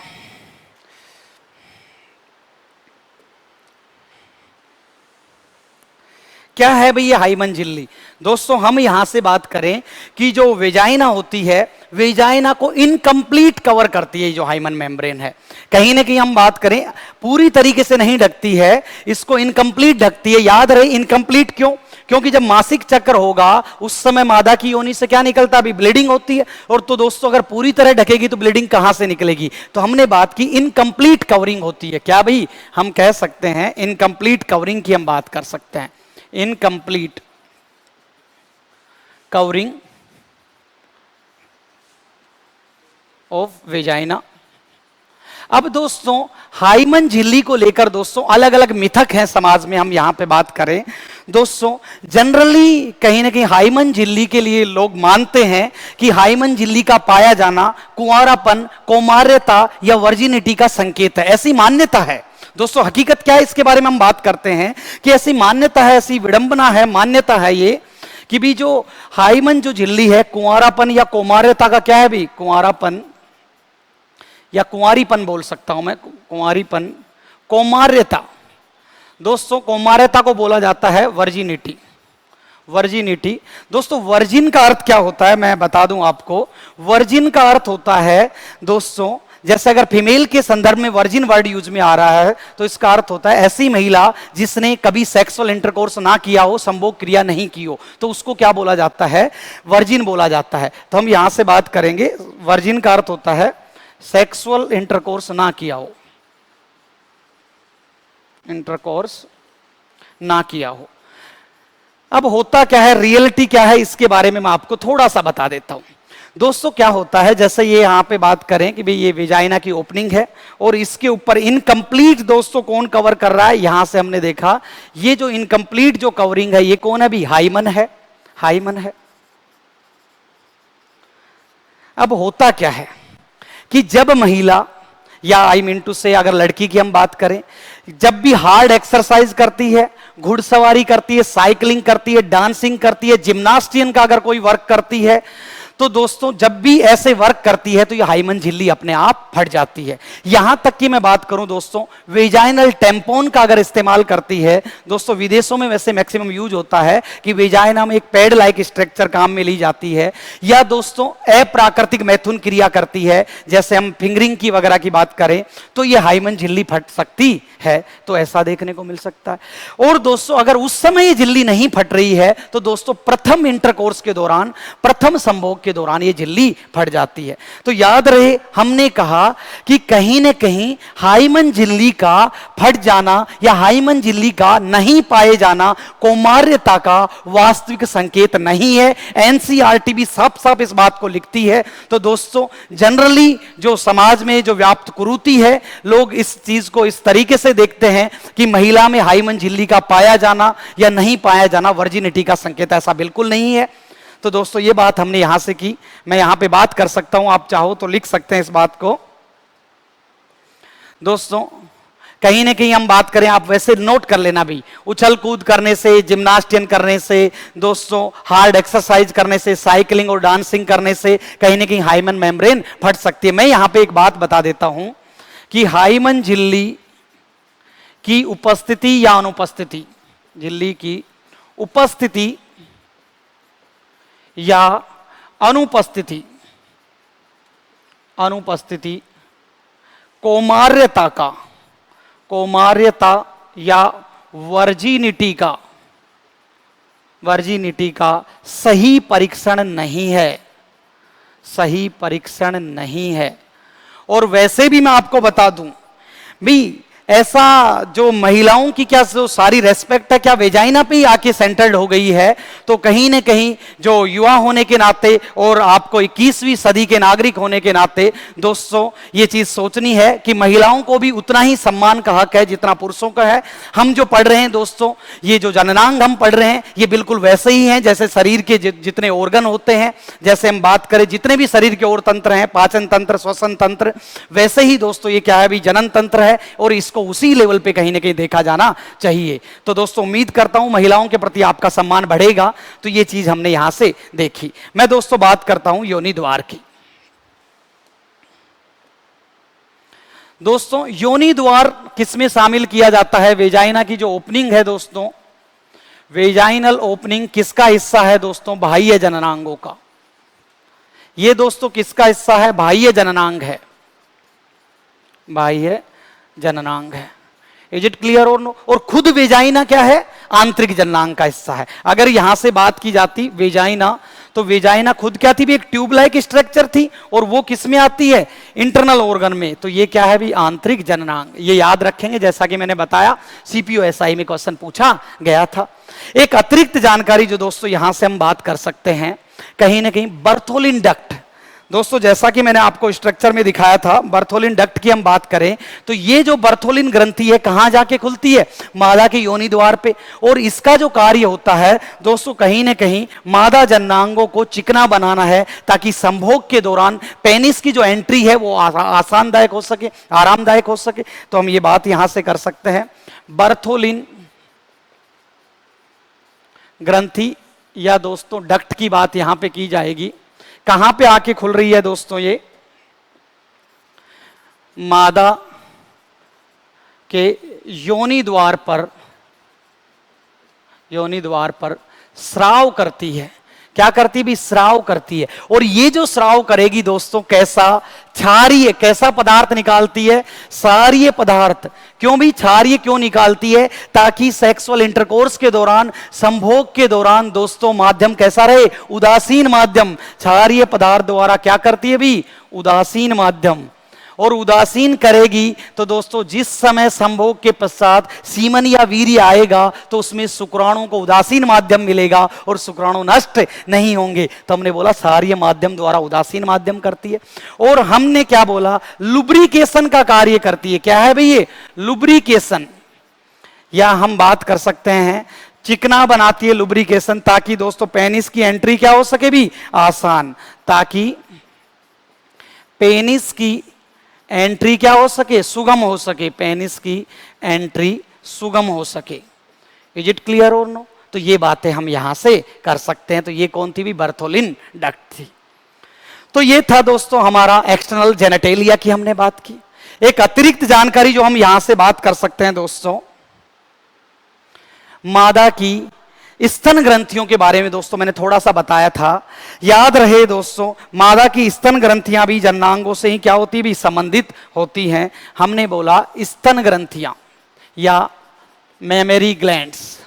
क्या है भाई ये हाइमन झिल्ली? दोस्तों हम यहां से बात करें कि जो वेजाइना होती है, वेजाइना को इनकम्प्लीट कवर करती है जो हाइमन मेम्ब्रेन है। कहीं ना कहीं हम बात करें पूरी तरीके से नहीं ढकती है, इसको इनकम्प्लीट ढकती है। याद रहे इनकम्प्लीट क्यों? क्योंकि जब मासिक चक्र होगा उस समय मादा की योनि से क्या निकलता है, ब्लीडिंग होती है। और तो दोस्तों अगर पूरी तरह ढकेगी तो ब्लीडिंग कहां से निकलेगी? तो हमने बात की इनकम्प्लीट कवरिंग होती है। क्या भाई, हम कह सकते हैं इनकम्प्लीट कवरिंग की हम बात कर सकते हैं, इनकम्प्लीट कवरिंग ऑफ वेजाइना। अब दोस्तों हाइमन झिल्ली को लेकर दोस्तों अलग अलग मिथक हैं समाज में। हम यहां पे बात करें दोस्तों, जनरली कहीं ना कहीं हाइमन झिल्ली के लिए लोग मानते हैं कि हाइमन झिल्ली का पाया जाना कुंवारापन, कौमार्यता या वर्जिनिटी का संकेत है, ऐसी मान्यता है। दोस्तों हकीकत क्या है इसके बारे में हम बात करते हैं कि ऐसी मान्यता है, ऐसी विडंबना है, मान्यता है ये कि भी जो हाइमन जो झिल्ली है कुंवारापन या कौमार्यता का क्या है भी, कुंवारापन या कुंवारीपन बोल सकता हूं मैं, कुंवारीपन, कौमार्यता। दोस्तों कौमार्यता को बोला जाता है वर्जिनिटी, वर्जिनिटी। दोस्तों वर्जिन का अर्थ क्या होता है मैं बता दूं आपको। वर्जिन का अर्थ होता है दोस्तों, जैसे अगर फीमेल के संदर्भ में वर्जिन वर्ड यूज में आ रहा है तो इसका अर्थ होता है ऐसी महिला जिसने कभी सेक्सुअल इंटरकोर्स ना किया हो, संभोग क्रिया नहीं की हो, तो उसको क्या बोला जाता है, वर्जिन बोला जाता है। तो हम यहां से बात करेंगे, वर्जिन का अर्थ होता है सेक्सुअल इंटरकोर्स ना किया हो, इंटरकोर्स ना किया हो। अब होता क्या है, रियलिटी क्या है, इसके बारे में मैं आपको थोड़ा सा बता देता हूं। दोस्तों क्या होता है, जैसे ये यहां पे बात करें कि भाई ये वेजाइना की ओपनिंग है और इसके ऊपर इनकम्प्लीट दोस्तों कौन कवर कर रहा है, यहां से हमने देखा ये जो इनकम्प्लीट जो कवरिंग है ये कौन है भी, हाइमन है, हाइमन है। अब होता क्या है कि जब महिला या आई मीन टू से अगर लड़की की हम बात करें, जब भी हार्ड एक्सरसाइज करती है, घुड़सवारी करती है, साइकिलिंग करती है, डांसिंग करती है, जिम्नास्टियन का अगर कोई वर्क करती है, तो दोस्तों जब भी ऐसे वर्क करती है तो ये हाइमन झिल्ली अपने आप फट जाती है। यहां तक कि मैं बात करूं दोस्तों, वेजाइनल टेम्पोन का अगर इस्तेमाल करती है, दोस्तों विदेशों में वैसे मैक्सिमम यूज होता है कि वेजाइना में एक पैड लाइक स्ट्रक्चर काम में ली जाती है, या दोस्तों अप्राकृतिक मैथुन क्रिया करती है, जैसे हम फिंगरिंग की वगैरह की बात करें तो ये हाइमन झिल्ली फट सकती है, तो ऐसा देखने को मिल सकता है। और दोस्तों अगर उस समय ये झिल्ली नहीं फट रही है तो दोस्तों प्रथम इंटरकोर्स के दौरान, प्रथम संभोग के दौरान ये झिल्ली फट जाती है। तो याद रहे हमने कहा कि कहीं न कहीं हाइमन झिल्ली का फट जाना या हाइमन झिल्ली का नहीं पाए जाना कौमार्यता का वास्तविक संकेत नहीं है। एनसीईआरटी भी साफ साफ इस बात को लिखती है। तो दोस्तों जनरली जो समाज में जो व्याप्त कुरीति है, लोग इस चीज को इस तरीके से देखते हैं कि महिला में हाइमन झिल्ली का पाया जाना या नहीं पाया जाना वर्जिनिटी का संकेत, ऐसा बिल्कुल नहीं है। तो दोस्तों ये बात हमने यहां से की, मैं यहां पे बात कर सकता हूं, आप चाहो तो लिख सकते हैं इस बात को। दोस्तों कहीं ना कहीं हम बात करें, आप वैसे नोट कर लेना भी, उछल कूद करने से, जिम्नास्टियन करने से, दोस्तों हार्ड एक्सरसाइज करने से, साइकिलिंग और डांसिंग करने से कहीं ना कहीं हाइमन मेम्ब्रेन फट सकती है। मैं यहां पे एक बात बता देता हूं कि हाइमन झिल्ली की उपस्थिति या अनुपस्थिति, झिल्ली की उपस्थिति या अनुपस्थिति, अनुपस्थिति कौमार्यता का, कौमार्यता या वर्जिनिटी का, वर्जिनिटी का सही परीक्षण नहीं है, सही परीक्षण नहीं है। और वैसे भी मैं आपको बता दूं भी, ऐसा जो महिलाओं की क्या जो सारी रेस्पेक्ट है क्या वेजाइना पे ही आके सेंटर्ड हो गई है, तो कहीं न कहीं जो युवा होने के नाते और आपको 21वीं सदी के नागरिक होने के नाते दोस्तों ये चीज सोचनी है कि महिलाओं को भी उतना ही सम्मान का हक है जितना पुरुषों का है। हम जो पढ़ रहे हैं दोस्तों, ये जो जननांग हम पढ़ रहे हैं ये बिल्कुल वैसे ही हैं जैसे शरीर के जितने ऑर्गन होते हैं, जैसे हम बात करें जितने भी शरीर के और तंत्र हैं, पाचन तंत्र, श्वसन तंत्र, वैसे ही दोस्तों ये क्या है भी जनन तंत्र है और इसको उसी लेवल पे कहीं ना कहीं देखा जाना चाहिए। तो दोस्तों उम्मीद करता हूं महिलाओं के प्रति आपका सम्मान बढ़ेगा। तो ये चीज हमने यहां से देखी। मैं दोस्तों बात करता हूं योनि द्वार की। दोस्तों योनि द्वार किसमें शामिल किया जाता है? वेजाइना की जो ओपनिंग है दोस्तों, वेजाइनल ओपनिंग किसका हिस्सा है दोस्तों? बाह्य जननांगों का। ये दोस्तों किसका हिस्सा है? बाह्य जननांग है, बाह्य जननांग है। इज इट क्लियर और नो? और खुद वेजाइना क्या है? आंतरिक जननांग का हिस्सा है। अगर यहां से बात की जाती वेजाइना, तो वेजाइना खुद क्या थी भी? एक ट्यूब लाइक स्ट्रक्चर थी और वो किस में आती है? इंटरनल ऑर्गन में। तो ये क्या है भी? आंतरिक जननांग। ये याद रखेंगे, जैसा कि मैंने बताया सीपीओ एसआई में क्वेश्चन पूछा गया था। एक अतिरिक्त जानकारी जो दोस्तों यहां से हम बात कर सकते हैं, कहीं ना कहीं बर्थोलिन डक्ट। दोस्तों जैसा कि मैंने आपको स्ट्रक्चर में दिखाया था, बर्थोलिन डक्ट की हम बात करें तो ये जो बर्थोलिन ग्रंथि है कहां जाके खुलती है? मादा के योनि द्वार पे। और इसका जो कार्य होता है दोस्तों, कहीं ना कहीं मादा जननांगों को चिकना बनाना है ताकि संभोग के दौरान पेनिस की जो एंट्री है वो आसानदायक हो सके, आरामदायक हो सके। तो हम ये बात यहां से कर सकते हैं, बर्थोलिन ग्रंथि या दोस्तों डक्ट की बात यहां पे की जाएगी। कहां पे आके खुल रही है दोस्तों? ये मादा के योनि द्वार पर, योनि द्वार पर स्राव करती है। क्या करती भी? स्राव करती है। और ये जो स्राव करेगी दोस्तों कैसा? क्षारीय। कैसा पदार्थ निकालती है? क्षारीय पदार्थ। क्यों भी क्षारीय क्यों निकालती है? ताकि सेक्सुअल इंटरकोर्स के दौरान, संभोग के दौरान दोस्तों माध्यम कैसा रहे? उदासीन माध्यम। क्षारीय पदार्थ द्वारा क्या करती है भी? उदासीन माध्यम। और उदासीन करेगी तो दोस्तों जिस समय संभोग के पश्चात सीमन या वीर्य आएगा तो उसमें शुक्राणु को उदासीन माध्यम मिलेगा और शुक्राणु नष्ट नहीं होंगे। तो हमने बोला क्षारीय माध्यम द्वारा उदासीन माध्यम करती है। और हमने क्या बोला, लुब्रिकेशन का कार्य करती है। क्या है भाई ये लुब्रिकेशन, या हम बात कर सकते हैं चिकना बनाती है लुब्रिकेशन, ताकि दोस्तों पेनिस की एंट्री क्या हो सके भी आसान, ताकि पेनिस की एंट्री क्या हो सके सुगम हो सके, पेनिस की एंट्री सुगम हो सके। इज इट क्लियर और नो? तो ये बातें हम यहां से कर सकते हैं। तो ये कौन थी भी, बर्थोलिन डक्ट थी। तो ये था दोस्तों हमारा एक्सटर्नल जेनेटेलिया की हमने बात की। एक अतिरिक्त जानकारी जो हम यहां से बात कर सकते हैं दोस्तों, मादा की स्तन ग्रंथियों के बारे में दोस्तों मैंने थोड़ा सा बताया था। याद रहे दोस्तों, मादा की स्तन ग्रंथियां भी जननांगों से ही क्या होती भी संबंधित होती हैं। हमने बोला स्तन ग्रंथियां या मेमरी ग्लैंड्स,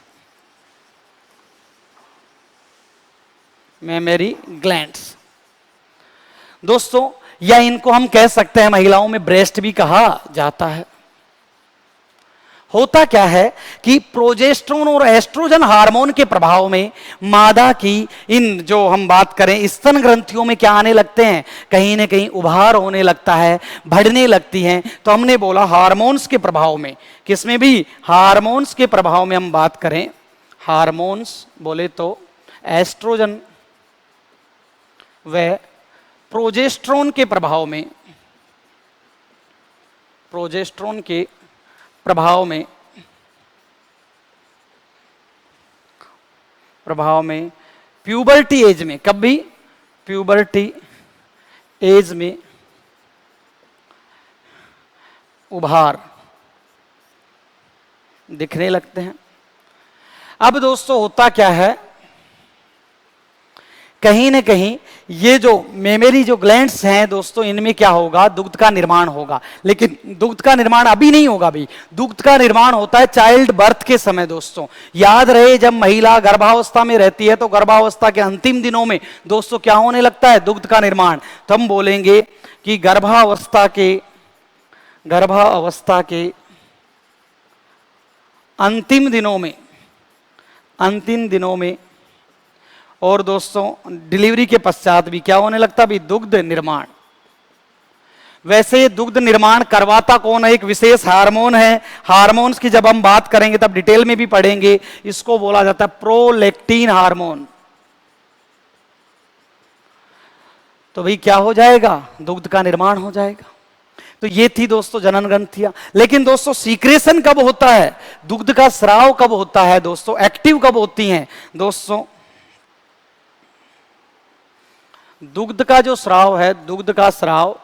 मेमरी ग्लैंड्स दोस्तों, या इनको हम कह सकते हैं महिलाओं में ब्रेस्ट भी कहा जाता है। होता क्या है कि प्रोजेस्टेरोन और एस्ट्रोजन हार्मोन के प्रभाव में मादा की इन जो हम बात करें स्तन ग्रंथियों में क्या आने लगते हैं, कहीं ना कहीं उभार होने लगता है, बढ़ने लगती हैं। तो हमने बोला हार्मोन्स के प्रभाव में, किसमें भी हार्मोन्स के प्रभाव में हम बात करें, हार्मोन्स बोले तो एस्ट्रोजन व प्रोजेस्टेरोन के प्रभाव में, प्रोजेस्टेरोन के प्रभाव में प्यूबर्टी एज में, कब भी प्यूबर्टी एज में उभार दिखने लगते हैं। अब दोस्तों होता क्या है, कहीं ना कहीं ये जो मेमरी जो ग्लैंड्स हैं दोस्तों, इनमें क्या होगा, दुग्ध का निर्माण होगा। लेकिन दुग्ध का निर्माण अभी नहीं होगा भाई, दुग्ध का निर्माण होता है चाइल्ड बर्थ के समय। दोस्तों याद रहे, जब महिला गर्भावस्था में रहती है तो गर्भावस्था के अंतिम दिनों में दोस्तों क्या होने लगता है, दुग्ध का निर्माण। तो हम बोलेंगे कि गर्भावस्था के अंतिम दिनों में और दोस्तों डिलीवरी के पश्चात भी क्या होने लगता भी, दुग्ध निर्माण। वैसे दुग्ध निर्माण करवाता कौन है, एक विशेष हार्मोन है। हार्मोन्स की जब हम बात करेंगे तब डिटेल में भी पढ़ेंगे, इसको बोला जाता है प्रोलैक्टिन हार्मोन। तो भाई क्या हो जाएगा, दुग्ध का निर्माण हो जाएगा। तो ये थी दोस्तों जनन ग्रंथियां। लेकिन दोस्तों सीक्रेशन कब होता है, दुग्ध का स्राव कब होता है दोस्तों, एक्टिव कब होती हैं दोस्तों, दुग्ध का जो स्राव है, दुग्ध का स्राव,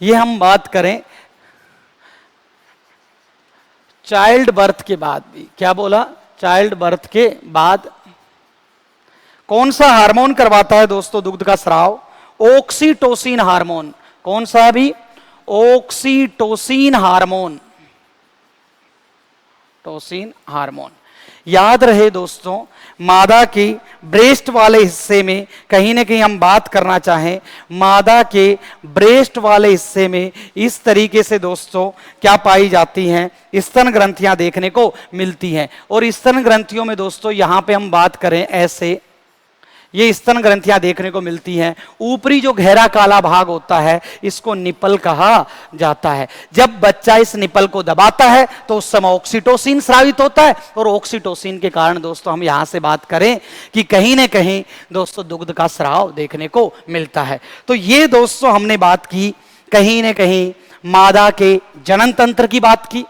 ये हम बात करें चाइल्ड बर्थ के बाद भी। क्या बोला, चाइल्ड बर्थ के बाद। कौन सा हार्मोन करवाता है दोस्तों दुग्ध का स्राव, ऑक्सीटोसिन हार्मोन। कौन सा है भी, ऑक्सीटोसिन हार्मोन, टोसिन हार्मोन। याद रहे दोस्तों, मादा की ब्रेस्ट वाले हिस्से में कहीं ना कहीं हम बात करना चाहें, मादा के ब्रेस्ट वाले हिस्से में इस तरीके से दोस्तों क्या पाई जाती हैं, स्तन ग्रंथियां देखने को मिलती हैं। और स्तन ग्रंथियों में दोस्तों यहां पे हम बात करें ऐसे, ये स्तन ग्रंथियां देखने को मिलती हैं। ऊपरी जो गहरा काला भाग होता है इसको निपल कहा जाता है। जब बच्चा इस निपल को दबाता है तो उस समय ऑक्सीटोसिन स्रावित होता है, और ऑक्सीटोसिन के कारण दोस्तों हम यहां से बात करें कि कहीं ना कहीं दोस्तों दुग्ध का स्राव देखने को मिलता है। तो ये दोस्तों हमने बात की कहीं ना कहीं मादा के जनन तंत्र की बात की।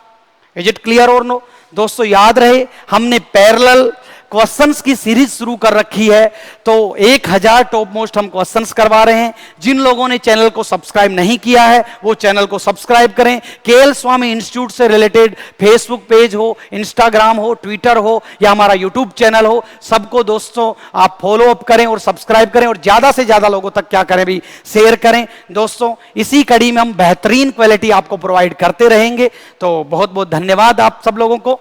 इज इट क्लियर और नो? दोस्तों याद रहे, हमने पैरेलल क्वेश्चंस की सीरीज शुरू कर रखी है, तो 1000 टॉप मोस्ट हम क्वेश्चंस करवा रहे हैं। जिन लोगों ने चैनल को सब्सक्राइब नहीं किया है वो चैनल को सब्सक्राइब करें। केएल स्वामी इंस्टीट्यूट से रिलेटेड फेसबुक पेज हो, इंस्टाग्राम हो, ट्विटर हो या हमारा यूट्यूब चैनल हो, सबको दोस्तों आप फॉलो अप करें और सब्सक्राइब करें, और ज्यादा से ज्यादा लोगों तक क्या करें भी, शेयर करें। दोस्तों इसी कड़ी में हम बेहतरीन क्वालिटी आपको प्रोवाइड करते रहेंगे। तो बहुत बहुत धन्यवाद आप सब लोगों को।